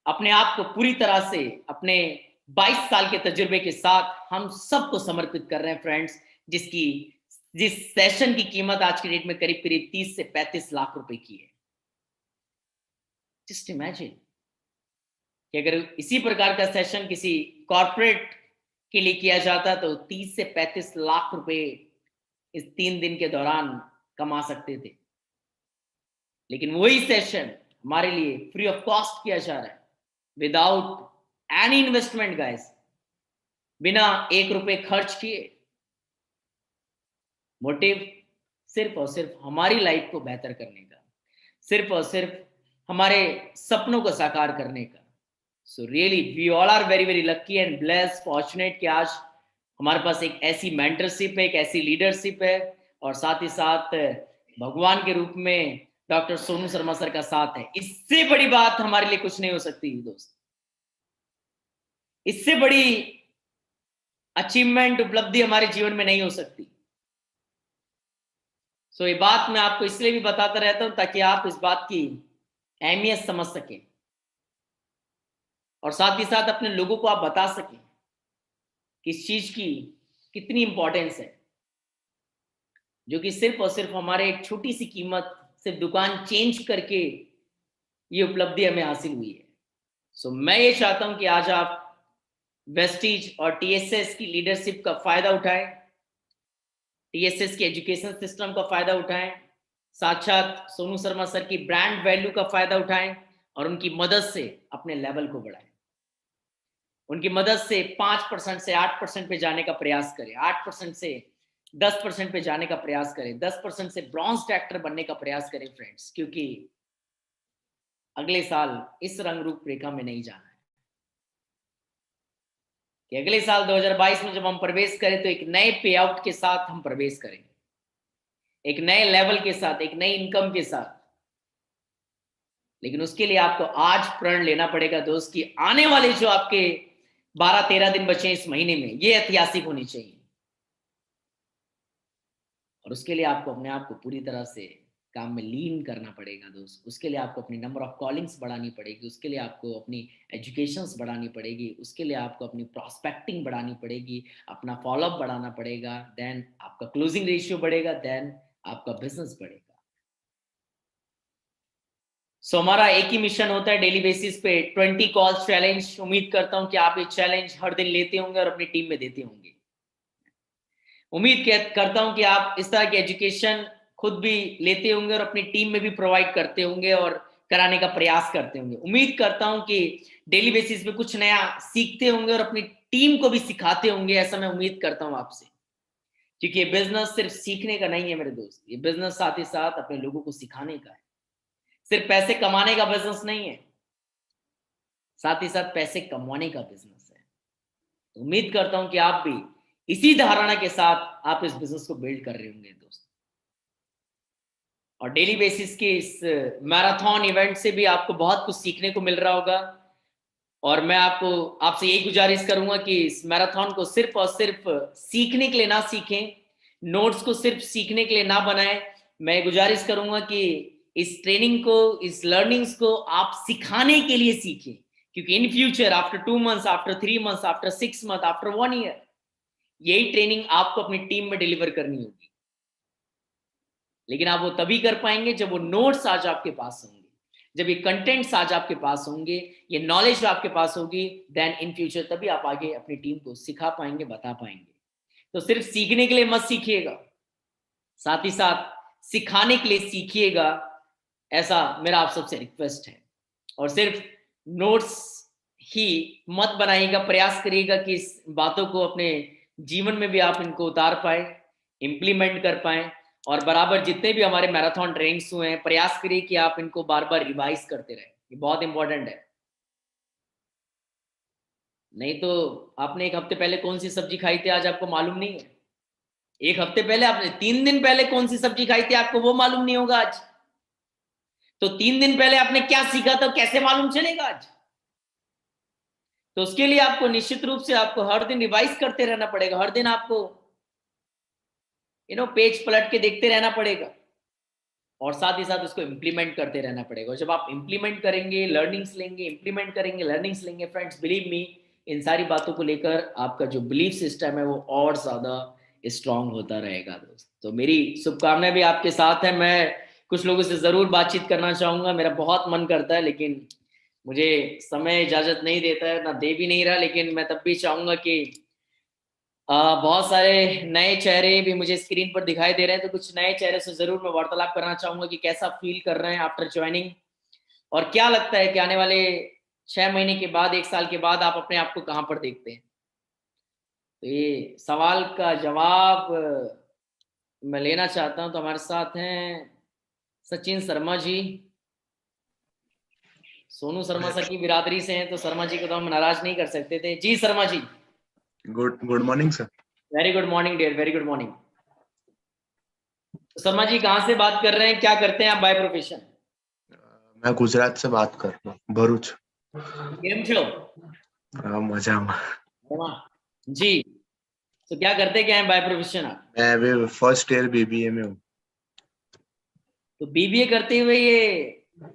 अपने आप को पूरी तरह से अपने 22 साल के तजुर्बे के साथ हम सबको समर्पित कर रहे हैं फ्रेंड्स, जिस सेशन की कीमत आज की डेट में करीब करीब 30 से 35 लाख रुपए की है। जस्ट इमेजिन कि अगर इसी प्रकार का सेशन किसी कॉर्पोरेट के लिए किया जाता तो 30 से 35 लाख रुपए इस 3 दिन के दौरान कमा सकते थे। लेकिन वही सेशन हमारे लिए फ्री ऑफ कॉस्ट किया जा रहा है, विदाउट एनी इन्वेस्टमेंट गाइस, बिना 1 रुपए खर्च किए। मोटिव सिर्फ और सिर्फ हमारी लाइफ को बेहतर करने का, सिर्फ और सिर्फ हमारे सपनों को साकार करने का। So really we all are very very lucky and blessed, fortunate कि आज हमारे पास एक ऐसी मेंटरशिप है, एक ऐसी लीडरशिप है, और साथ ही साथ भगवान के रूप में डॉक्टर सोनू शर्मा सर का साथ है। इससे बड़ी बात हमारे लिए कुछ नहीं हो सकती दोस्त, इससे बड़ी अचीवमेंट, उपलब्धि हमारे जीवन में नहीं हो सकती। सो ये बात मैं आपको इसलिए भी बताता रहता हूं ताकि आप इस बात की अहमियत समझ सकें, और साथ ही साथ अपने लोगों को आप बता सकें कि इस चीज की कितनी इंपॉर्टेंस है, जो कि सिर्फ और सिर्फ हमारे एक छोटी सी कीमत, सिर्फ दुकान चेंज करके ये उपलब्धि हमें हासिल हुई है। सो मैं ये चाहता हूं कि आज आप वेस्टीज और टीएसएस की लीडरशिप का फायदा उठाएं, टीएसएस के एजुकेशन सिस्टम का फायदा उठाएं, साक्षात सोनू शर्मा सर की ब्रांड वैल्यू का फायदा उठाएं, और उनकी मदद से अपने लेवल को बढ़ाएं। उनकी मदद से 5% से 8% पे जाने का प्रयास करें, 8% से 10% पे जाने का प्रयास करें, 10% से ब्रॉन्ज एक्टर बनने का प्रयास करें फ्रेंड्स, क्योंकि अगले साल इस रंग रूप रेखा में नहीं जाना है। कि अगले साल 2022 में जब हम प्रवेश करें तो एक नए पे आउट के साथ हम प्रवेश करें, एक नए लेवल के साथ, एक नई इनकम के साथ। लेकिन उसके लिए आपको आज प्रण लेना पड़ेगा दोस्त कि आने वाले जो आपके 12-13 दिन बचे इस महीने में, ये ऐतिहासिक होनी चाहिए, और उसके लिए आपको अपने आप को पूरी तरह से काम में लीन करना पड़ेगा दोस्त। उसके लिए आपको अपनी नंबर ऑफ कॉलिंग्स बढ़ानी पड़ेगी, उसके लिए आपको अपनी एजुकेशंस बढ़ानी पड़ेगी, उसके लिए आपको अपनी प्रॉस्पेक्टिंग बढ़ानी पड़ेगी, अपना फॉलोअप बढ़ाना पड़ेगा, देन आपका क्लोजिंग रेशियो बढ़ेगा, देन आपका बिजनेस बढ़ेगा। सो हमारा एक ही मिशन होता है डेली बेसिस पे 20 कॉल्स चैलेंज। उम्मीद करता हूं कि आप ये चैलेंज हर दिन लेते होंगे और अपनी टीम में देते होंगे। उम्मीद करता हूं कि आप इस तरह की एजुकेशन खुद भी लेते होंगे और अपनी टीम में भी प्रोवाइड करते होंगे, और कराने का प्रयास करते होंगे। उम्मीद करता हूं कि डेली बेसिस पे कुछ नया सीखते होंगे और अपनी टीम को भी सिखाते होंगे, ऐसा मैं उम्मीद करता हूं आपसे। क्योंकि ये बिजनेस सिर्फ सीखने का नहीं है मेरे दोस्त, ये बिजनेस साथ ही साथ अपने लोगों को सिखाने का है। सिर्फ पैसे कमाने का बिजनेस नहीं है, साथ ही साथ पैसे कमाने का बिजनेस है। तो उम्मीद करता हूं कि आप भी इसी धारणा के साथ आप इस बिजनेस को बिल्ड कर रहे होंगे दोस्त। और डेली बेसिस के इस मैराथन इवेंट से भी आपको बहुत कुछ सीखने को मिल रहा होगा। और मैं आपसे यही गुजारिश करूंगा कि इस मैराथन को सिर्फ और सिर्फ सीखने के लिए ना सीखें, नोट्स को सिर्फ सीखने के लिए ना बनाएं। मैं गुजारिश करूंगा कि इस ट्रेनिंग को, इस लर्निंग्स को आप सिखाने के लिए सीखें, क्योंकि in future after 2 months, after 3 months, after 6 months, after 1 year, यही ट्रेनिंग आपको अपनी टीम में डिलीवर करनी होगी। लेकिन आप वो तभी कर पाएंगे जब वो नोट्स आज आपके पास होंगे, जब ये कंटेंट्स आज आपके पास होंगे, ये नॉलेज आपके पास होगी, देन इन फ्यूचर तभी आप आगे अपनी टीम को सिखा पाएंगे, बता पाएंगे। तो सिर्फ सीखने के लिए मत सीखिएगा, साथ ही साथ सिखाने के लिए सीखिएगा, ऐसा मेरा आप सबसे रिक्वेस्ट है। और सिर्फ नोट्स ही मत बनाइएगा, प्रयास करिएगा कि इस बातों को अपने जीवन में भी आप इनको उतार पाए, इंप्लीमेंट कर पाए। और बराबर जितने भी हमारे मैराथन ट्रेनिंग्स हुए हैं, प्रयास करिए कि आप इनको बार बार रिवाइज करते रहें, ये बहुत इंपॉर्टेंट है। नहीं तो आपने एक हफ्ते पहले कौन सी सब्जी खाई थी आज आपको मालूम नहीं है, एक हफ्ते पहले आपने 3 दिन पहले कौन सी सब्जी खाई थी आपको वो मालूम नहीं होगा आज। तो 3 दिन पहले आपने क्या सीखा था कैसे मालूम चलेगा आज। तो उसके लिए आपको निश्चित रूप से आपको हर दिन रिवाइज करते रहना पड़ेगा, हर दिन आपको पेज पलट के देखते रहना पड़ेगा और साथ ही साथ उसको इंप्लीमेंट करते रहना पड़ेगा। और जब आप इंप्लीमेंट करेंगे, लर्निंग्स लेंगे, इंप्लीमेंट करेंगे, लर्निंग्स लेंगे, फ्रेंड्स बिलीव मी, इन सारी बातों को लेकर आपका जो बिलीफ सिस्टम है वो और ज्यादा स्ट्रांग होता रहेगा दोस्त। तो मेरी शुभकामनाएं भी आपके साथ है। मैं कुछ लोगों से जरूर बातचीत करना चाहूंगा, मेरा बहुत मन करता है, लेकिन मुझे समय इजाजत नहीं देता है, ना दे भी नहीं रहा। लेकिन मैं तब भी चाहूंगा कि बहुत सारे नए चेहरे भी मुझे स्क्रीन पर दिखाई दे रहे हैं, तो कुछ नए चेहरे से जरूर मैं वार्तालाप करना चाहूंगा कि कैसा फील कर रहे हैं आफ्टर ज्वाइनिंग, और क्या लगता है कि आने वाले 6 महीने के बाद, 1 साल के बाद आप अपने आप को कहां पर देखते हैं। तो ये सवाल का जवाब मैं लेना चाहता हूं। तो हमारे साथ हैं सचिन शर्मा जी, सोनू शर्मा सर की बिरादरी से हैं, तो शर्मा जी को तो हम नाराज नहीं कर सकते थे। जी Sharma ji, good morning sir. Very good morning dear, very good morning. Sharma ji कहाँ से बात कर रहे हैं, क्या करते हैं आप बाय प्रोफेशन। मैं गुजरात से बात कर रहा हूँ, भरूच। કેમ છો? मजामा। जी, तो क्या करते क्या है बाय प्रोफेशन आप? मैं अभी फर्स्ट ईयर बीबीए में हूँ। तो बीबीए करते हुए ये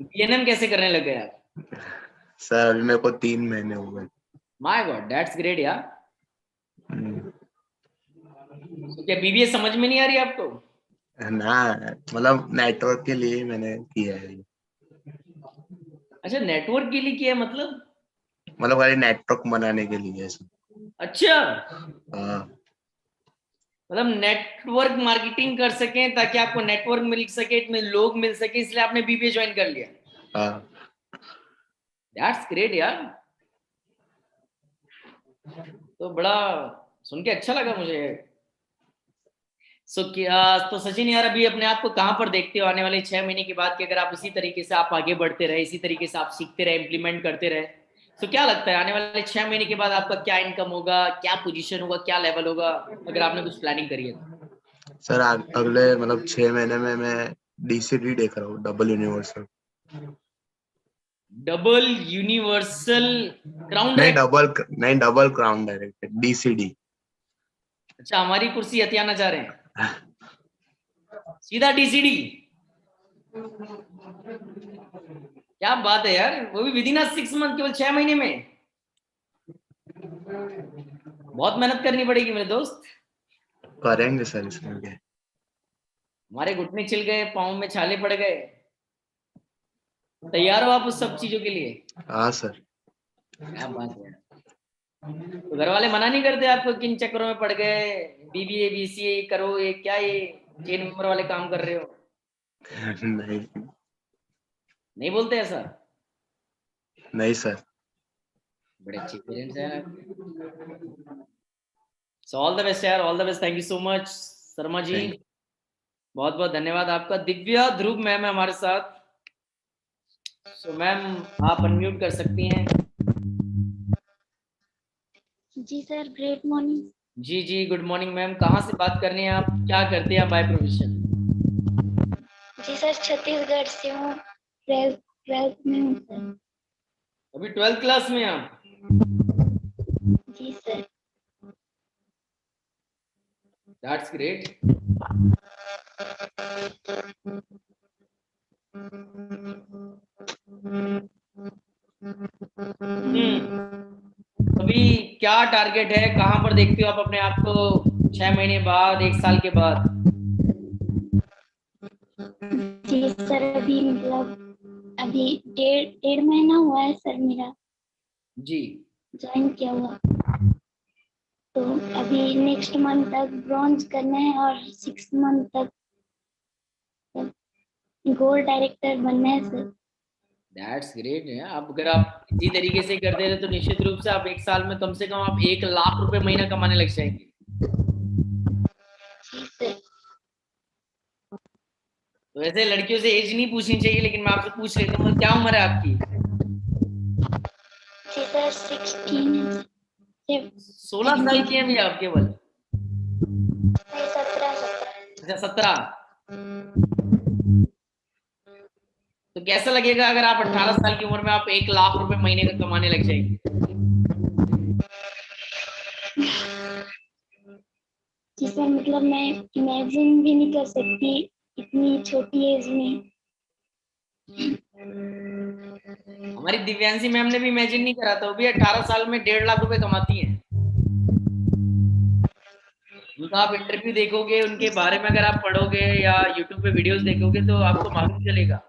बीएनएम कैसे करने लग गए आप? सर अभी मेरे को 3 महीने हो गए। माय गॉड, दैट्स ग्रेट यार। हम्म। तो क्या बीबीए समझ में नहीं आ रही आपको? ना, मतलब नेटवर्क के लिए मैंने किया है। अच्छा, नेटवर्क के लिए किया है मतलब? मतलब खाली नेटवर्क बनाने के लिए ऐसा। अच्छा, हाँ। मतलब नेटवर्क मार्केटिंग कर सके ताकि आपको नेटवर्क मिल सके, इतने लोग मिल सके, इसलिए आपने बीबीए ज्वाइन कर लिया। हाँ। दैट्स ग्रेट यार। तो बड़ा सुन के अच्छा लगा मुझे। तो सचिन यार, अभी अपने आप को कहां पर देखते हो आने वाले 6 महीने के बाद, कि अगर आप इसी तरीके से आप आगे बढ़ते रहे, इसी तरीके से आप सीखते रहे, इंप्लीमेंट करते रहे, तो क्या लगता है आने वाले 6 महीने के बाद आपका क्या इनकम होगा, क्या पोजीशन होगा, क्या लेवल होगा, अगर आपने कुछ प्लानिंग करी है तो? सर अगले मतलब 6 महीने में मैं डीसीडी देख रहा हूँ, double universal. Double universal crown नहीं direct? Double crown direct, DCD. अच्छा, हमारी कुर्सी हथियाना चाह रहे हैं, सीधा डीसीडी। क्या बात है यार, वो भी विद इन 6 मंथ, केवल 6 महीने में। बहुत मेहनत करनी पड़ेगी मेरे दोस्त। करेंगे सर इसमें क्या। हमारे घुटने छिल गए, पाँव में छाले पड़ गए, तैयार हो आप उस सब चीजों के लिए? हाँ सर। क्या बात है। तो घर वाले मना नहीं करते आपको, किन चक्करों में पड़ गए, बीबीए बीसीए करो, ये क्या ये चेन मेंबर वाले काम कर रहे हो? नहीं। नहीं बोलते ऐसा? नहीं सर। बड़े अच्छे पेरेंट्स हैं आपके। सो ऑल द बेस्ट यार, all the best. Thank you so much Sharma ji, thank बहुत बहुत धन्यवाद आपका। दिव्या ध्रुव मैम है हमारे साथ। सो मैम आप अनम्यूट कर सकती हैं। जी सर, ग्रेट मॉर्निंग। जी जी, गुड मॉर्निंग मैम। कहाँ से बात कर रही हैं आप, क्या करते हैं आप बाय प्रोफेशन? जी सर, छत्तीसगढ़ से हूँ, ट्वेल्थ में हूँ सर। अभी 12th क्लास में हैं आप? जी सर। That's great. अभी क्या टारगेट है, कहाँ पर देखते हो आप अपने आप को 6 महीने बाद, 1 साल के बाद? जी सर, अभी मतलब अभी डेढ़ महीना हुआ है सर मेरा जी। ज्वाइन किया हुआ। तो अभी नेक्स्ट मंथ तक ब्रॉन्ज करना है और 6 मंथ तक गोल्ड डायरेक्टर बनना है सर। दैट्स ग्रेट है। अब अगर आप इसी तरीके से करते रहे तो निश्चित रूप से आप 1 साल में कम से कम आप 1 लाख रुपए महीना कमाने लग जाएंगे। जी सर। तो वैसे लड़कियों से एज नहीं पूछनी चाहिए, लेकिन मैं आपसे पूछ लेता हूँ, क्या उम्र है आपकी? जी सर, 16 16 साल की हैं अभी आप केवल? 17। अच्छा 17। तो कैसा लगेगा अगर आप 18 साल की उम्र में आप 1 लाख रुपए महीने का कमाने लग जाएंगे? जी सर, मतलब मैं इमेजिन भी नहीं कर सकती इतनी छोटी एज में। हमारी दिव्यांशी मैम ने भी इमेजिन नहीं करा था, वो भी 18 साल में 1.5 लाख रुपए कमाती हैं। उनका आप इंटरव्यू देखोगे, उनके बारे में अगर आप पढ़ोगे या यूट्यूब पे वीडियोस देखोगे तो आपको मालूम चलेगा।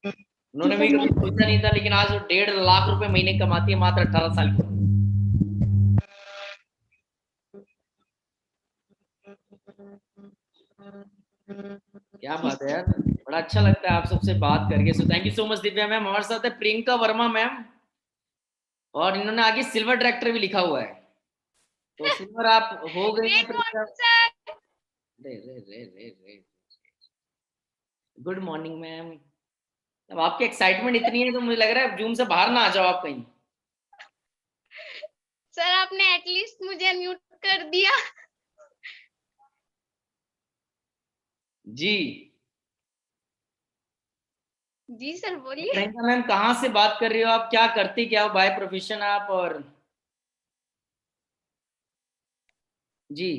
जी उन्होंने भी सर, कभी सोचा नहीं था, लेकिन आज वो 1.5 लाख रुपए महीने कमाती है मात्र 18 साल की उम्र में। क्या बात है यार, बड़ा अच्छा लगता है आप सबसे बात करके। So thank you so much Divya ma'am. हमारे साथ है प्रियंका वर्मा मैम, और इन्होंने आगे सिल्वर डायरेक्टर भी लिखा हुआ है। तो सिल्वर आप हो गई हैं ग्रेट प्रियंका? Morning sir. रे रे रे रे रे, गुड मॉर्निंग मैम। अब आपकी एक्साइटमेंट इतनी है तो मुझे लग रहा है जूम से बाहर ना आ जाओ आप कहीं। सर आपने एटलीस्ट मुझे अनम्यूट कर दिया। जी। जी सर बोलिए। प्रियंका मैम कहाँ से बात कर रही हो आप, क्या करती क्या हो बाय प्रोफेशन आप? और जी।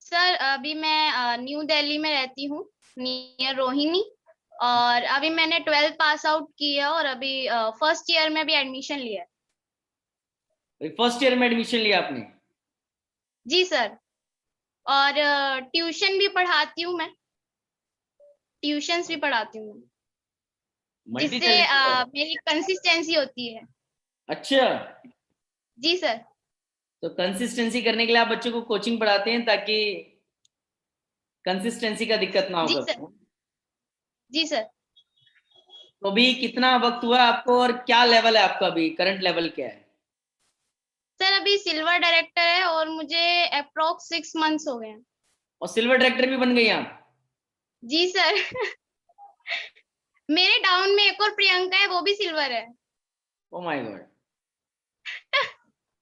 सर अभी मैं न्यू दिल्ली में रहती हूँ, नियर रोहिणी। और अभी मैंने 12th पास आउट किया और अभी फर्स्ट ईयर में भी एडमिशन लिया है। फर्स्ट ईयर में एडमिशन लिया आपने? जी सर। और ट्यूशन भी पढ़ाती हूँ मैं, ट्यूशंस भी पढ़ाती हूँ, मल्टी जिससे टैलेंटेड। मेरी कंसिस्टेंसी होती है। अच्छा, जी सर। तो कंसिस्टेंसी करने के लिए आप बच्चों को कोचिंग पढ़ाते हैं ताकि कंसिस्टेंसी का दिक्कत ना हो जी सर। कभी। जी सर। तो अभी कितना वक्त हुआ आपको और क्या लेवल है आपका, अभी करंट लेवल क्या है? सर अभी सिल्वर डायरेक्टर है और मुझे अप्रोक्स 6 मंथ्स हो गए हैं। और सिल्वर डायरेक्टर भी बन गई आप? जी सर। मेरे डाउन में एक और प्रियंका है, वो भी सिल्वर है। Oh my God.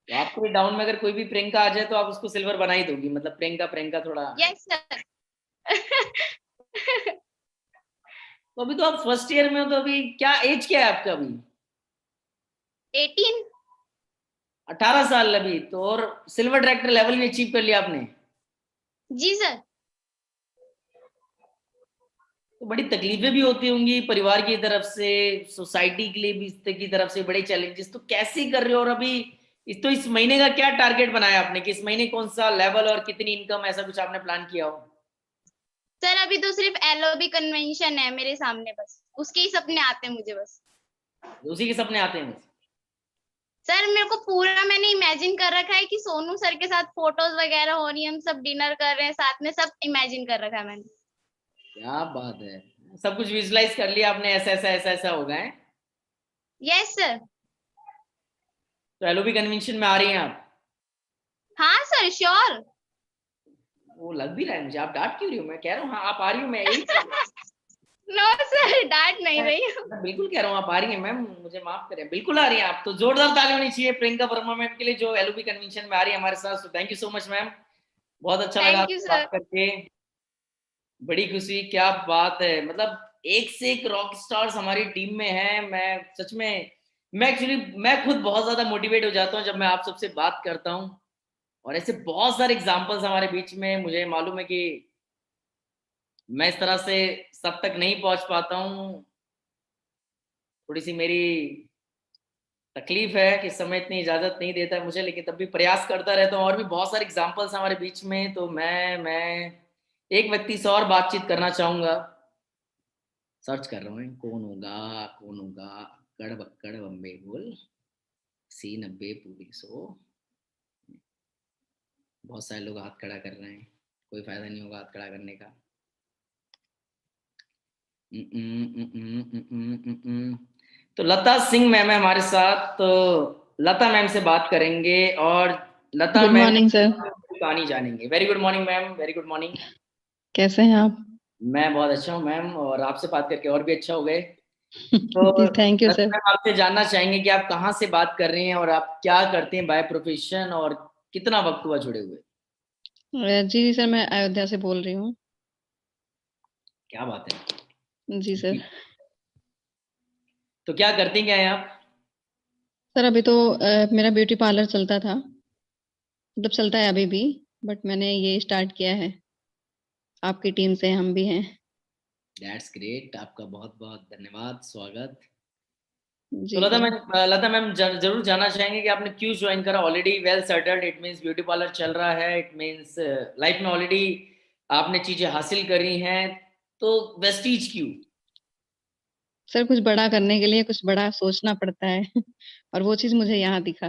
तो आपको डाउन में अगर कोई भी प्रियंका आ जाए तो आप उसको सिल्वर बना ही दोगी, मतलब प्रियंका प्रियंका थोड़ा। Yes sir. तो अभी तो आप फर्स्ट ईयर में हो, तो अभी क्या एज क्या है आपका अभी? 18। 18 साल अभी तो, और सिल्वर डायरेक्टर लेवल भी अचीव कर लिया आपने। जी सर। तो बड़ी तकलीफें भी होती होंगी परिवार की तरफ से, सोसाइटी के लिए भी की तरफ से बड़े चैलेंजेस, तो कैसे कर रहे हो? और अभी इस महीने का क्या टारगेट बनाया आपने कि इस महीने कौन सा लेवल और कितनी इनकम, ऐसा कुछ आपने प्लान किया हो? सर अभी तो सिर्फ एलओबी कन्वेंशन है मेरे सामने, बस उसके ही सपने आते हैं मुझे बस। उसी के सपने आते हैं बस? सर मेरे को पूरा मैंने इमेजिन कर रखा है कि सोनू सर के साथ फोटोज वगैरह हो रही है, हम सब डिनर कर रहे हैं साथ में, सब इमेजिन कर रखा है मैंने। क्या बात है। सब कुछ विजुलाइज कर लिया आपने, ऐसा ऐसा ऐसा ऐसा होगा है? Yes sir. तो एलओबी कन्वेंशन में आ रही हैं आप? हाँ सर श्योर। वो लग भी रहा है मुझे, आप डांट क्यों रही हो? मैं कह रहा हूँ हाँ आप आ रही हो, मैं यही नो सर डांट नहीं रही हूँ। मैं बिल्कुल कह रहा हूँ आप आ रही हैं मैम, मुझे माफ करें, बिल्कुल आ रही हैं आप। तो जोरदार ताली होनी चाहिए प्रियंका वर्मा मैम के लिए जो एलओबी कन्वेंशन में आ रही है हमारे साथ। Thank you so much ma'am, बहुत अच्छा लगा थैंक यू आपसे सर। बात करके, बड़ी खुशी। क्या बात है, मतलब एक से एक रॉक स्टार्स हमारी टीम में हैं। मैं सच में, मैं खुद बहुत ज्यादा मोटिवेट हो जाता हूँ जब मैं आप सबसे बात करता हूँ। और ऐसे बहुत सारे एग्जांपल्स हमारे बीच में, मुझे मालूम है कि मैं इस तरह से सब तक नहीं पहुंच पाता हूँ, थोड़ी सी मेरी तकलीफ है कि समय इतनी इजाजत नहीं देता है मुझे, लेकिन तब भी प्रयास करता रहता हूँ। और भी बहुत सारे एग्जांपल्स हमारे बीच में। तो मैं एक व्यक्ति से और बातचीत करना चाहूंगा, सर्च कर रहा हूँ कौन होगा कौन होगा। कड़ बक्कड़ बम्बे बोल सी 90 पूरी 100। बहुत सारे लोग हाथ खड़ा कर रहे हैं, कोई फायदा नहीं होगा हाथ खड़ा करने का। तो लता सिंह मैम है हमारे साथ, तो लता मैम से बात करेंगे और लता गुड मैम मॉर्निंग सर। कहानी जानेंगे। Very good morning ma'am, very good morning. कैसे हैं आप? मैं बहुत अच्छा हूँ मैम, और आपसे बात करके और भी अच्छा हो गए। तो जी thank you Lata sir. Ma'am आपसे जानना चाहेंगे कि आप कहाँ से बात कर रही हैं और आप क्या करते हैं बाय प्रोफेशन, और कितना वक्त हुआ जुड़े हुए? जी सर मैं अयोध्या से बोल रही हूँ। क्या बात है जी सर। तो क्या करती क्या हैं आप? सर अभी तो मेरा ब्यूटी पार्लर चलता था, मतलब चलता है अभी भी, बट मैंने ये स्टार्ट किया है, आपकी टीम से हम भी हैं। दैट्स ग्रेट, आपका बहुत बहुत धन्यवाद, स्वागत। तो जी सर। लता मैम जरूर जानना चाहेंगे कि आपने क्यों ज्वाइन करा? Already well settled, it means beauty parlour चल रहा है, इट मींस लाइफ में ऑलरेडी आपने चीजें हासिल करी हैं, तो वेस्टीज क्यों? सर कुछ बड़ा करने के लिए कुछ बड़ा सोचना पड़ता है और वो चीज मुझे यहाँ दिखा।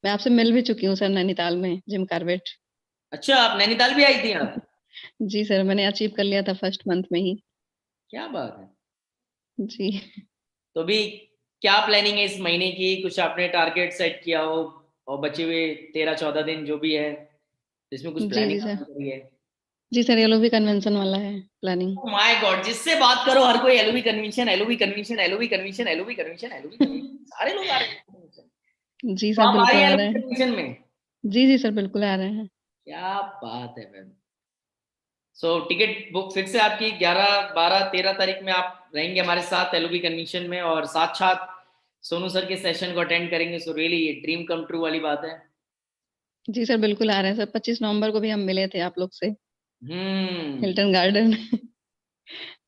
मैं आपसे मिल भी चुकी हूँ सर नैनीताल में, जिम कार्बेट। अच्छा, आप नैनीताल भी आई थी आप? जी सर मैंने अचीव कर लिया था फर्स्ट मंथ में ही। क्या बात है। जी। तो अभी क्या प्लानिंग है इस महीने की? कुछ आपने टारगेट सेट किया हो, और बचे हुए 13-14 दिन जो भी है, इसमें कुछ जी प्लानिंग जी सर। आपने करी है? जी सर ये लोग भी कन्वेंशन वाला है प्लानिंग। माय गॉड, जिससे बात करो हर कोई LOB convention, LOB convention, LOB convention, LOB convention, LOB convention, सारे लोग आ रहे हैं। जी तो सर आप आ रही बिल्कुल हैं आ रहे एलओबी हैं। कन्वेंशन में? जी जी सर बिल्कुल आ रहे हैं। क्या बात है मैम। सो टिकट बुक फिक्स है आपकी, 11, 12, 13 तारीख में आप रहेंगे हमारे साथ एलओबी कन्वेंशन में, और साथ साथ सोनू सर के सेशन को अटेंड करेंगे। सो रियली ये ड्रीम कम ट्रू वाली बात है। जी सर बिल्कुल आ रहे हैं सर। 25 नवंबर को भी हम मिले थे आप लोग से हम्म, हिल्टन गार्डन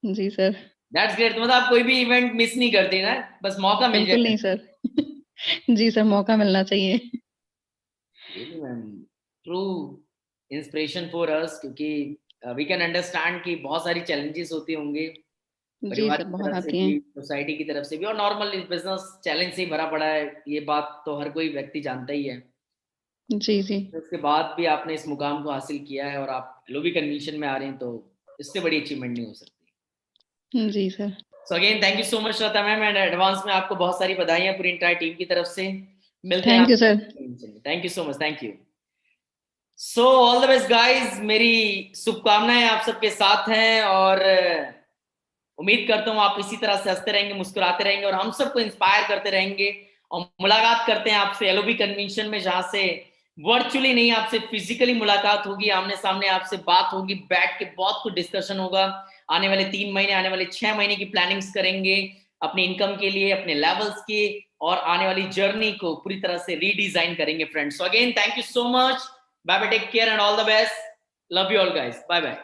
जी सर। That's great. मतलब आप कोई भी इवेंट मिस नहीं करती ना, बस मौका मिल बिल्कुल जाए। नहीं सर जी सर मौका मिलना चाहिए। Really ma'am, true inspiration for us, क्योंकि वी कैन अंडरस्टैंड कि बहुत सारी चैलेंजेस होती होंगी, जी परिवार सर की बहुत तरफ से आती भी, हैं। सोसाइटी की तरफ से भी, और नॉर्मल बिजनेस चैलेंज से ही भरा पड़ा है, ये बात तो हर कोई व्यक्ति जानता ही है। जी जी। तो उसके बाद भी आपने इस मुकाम को हासिल किया है, और आप लोबी कन्वेंशन में आ रहे हैं, तो इससे बड़ी अचीवमेंट नहीं हो सकती। जी sir. So again thank you so much Lata ma'am, and advance में आपको बहुत सारी बधाइयां पूरी इंटायर टीम की तरफ से। मिलते हैं थैंक यू सर। आप। Thank you so much, thank you. So all the best guys, मेरी शुभकामनाएं आप सबके साथ हैं, और उम्मीद करता हूँ आप इसी तरह से हंसते रहेंगे, मुस्कुराते रहेंगे, और हम सबको इंस्पायर करते रहेंगे। और मुलाकात करते हैं आपसे एलओबी कन्वेंशन में, जहां से वर्चुअली नहीं, आपसे फिजिकली मुलाकात होगी, आमने सामने आपसे बात होगी, बैठ के बहुत कुछ डिस्कशन होगा। आने वाले 3 महीने, आने वाले 6 महीने की प्लानिंग्स करेंगे अपनी इनकम के लिए, अपने लेवल्स के, और आने वाली जर्नी को पूरी तरह से रीडिजाइन करेंगे friends. So again thank you so much, bye bye, take care and all the best, love you all guys, bye bye.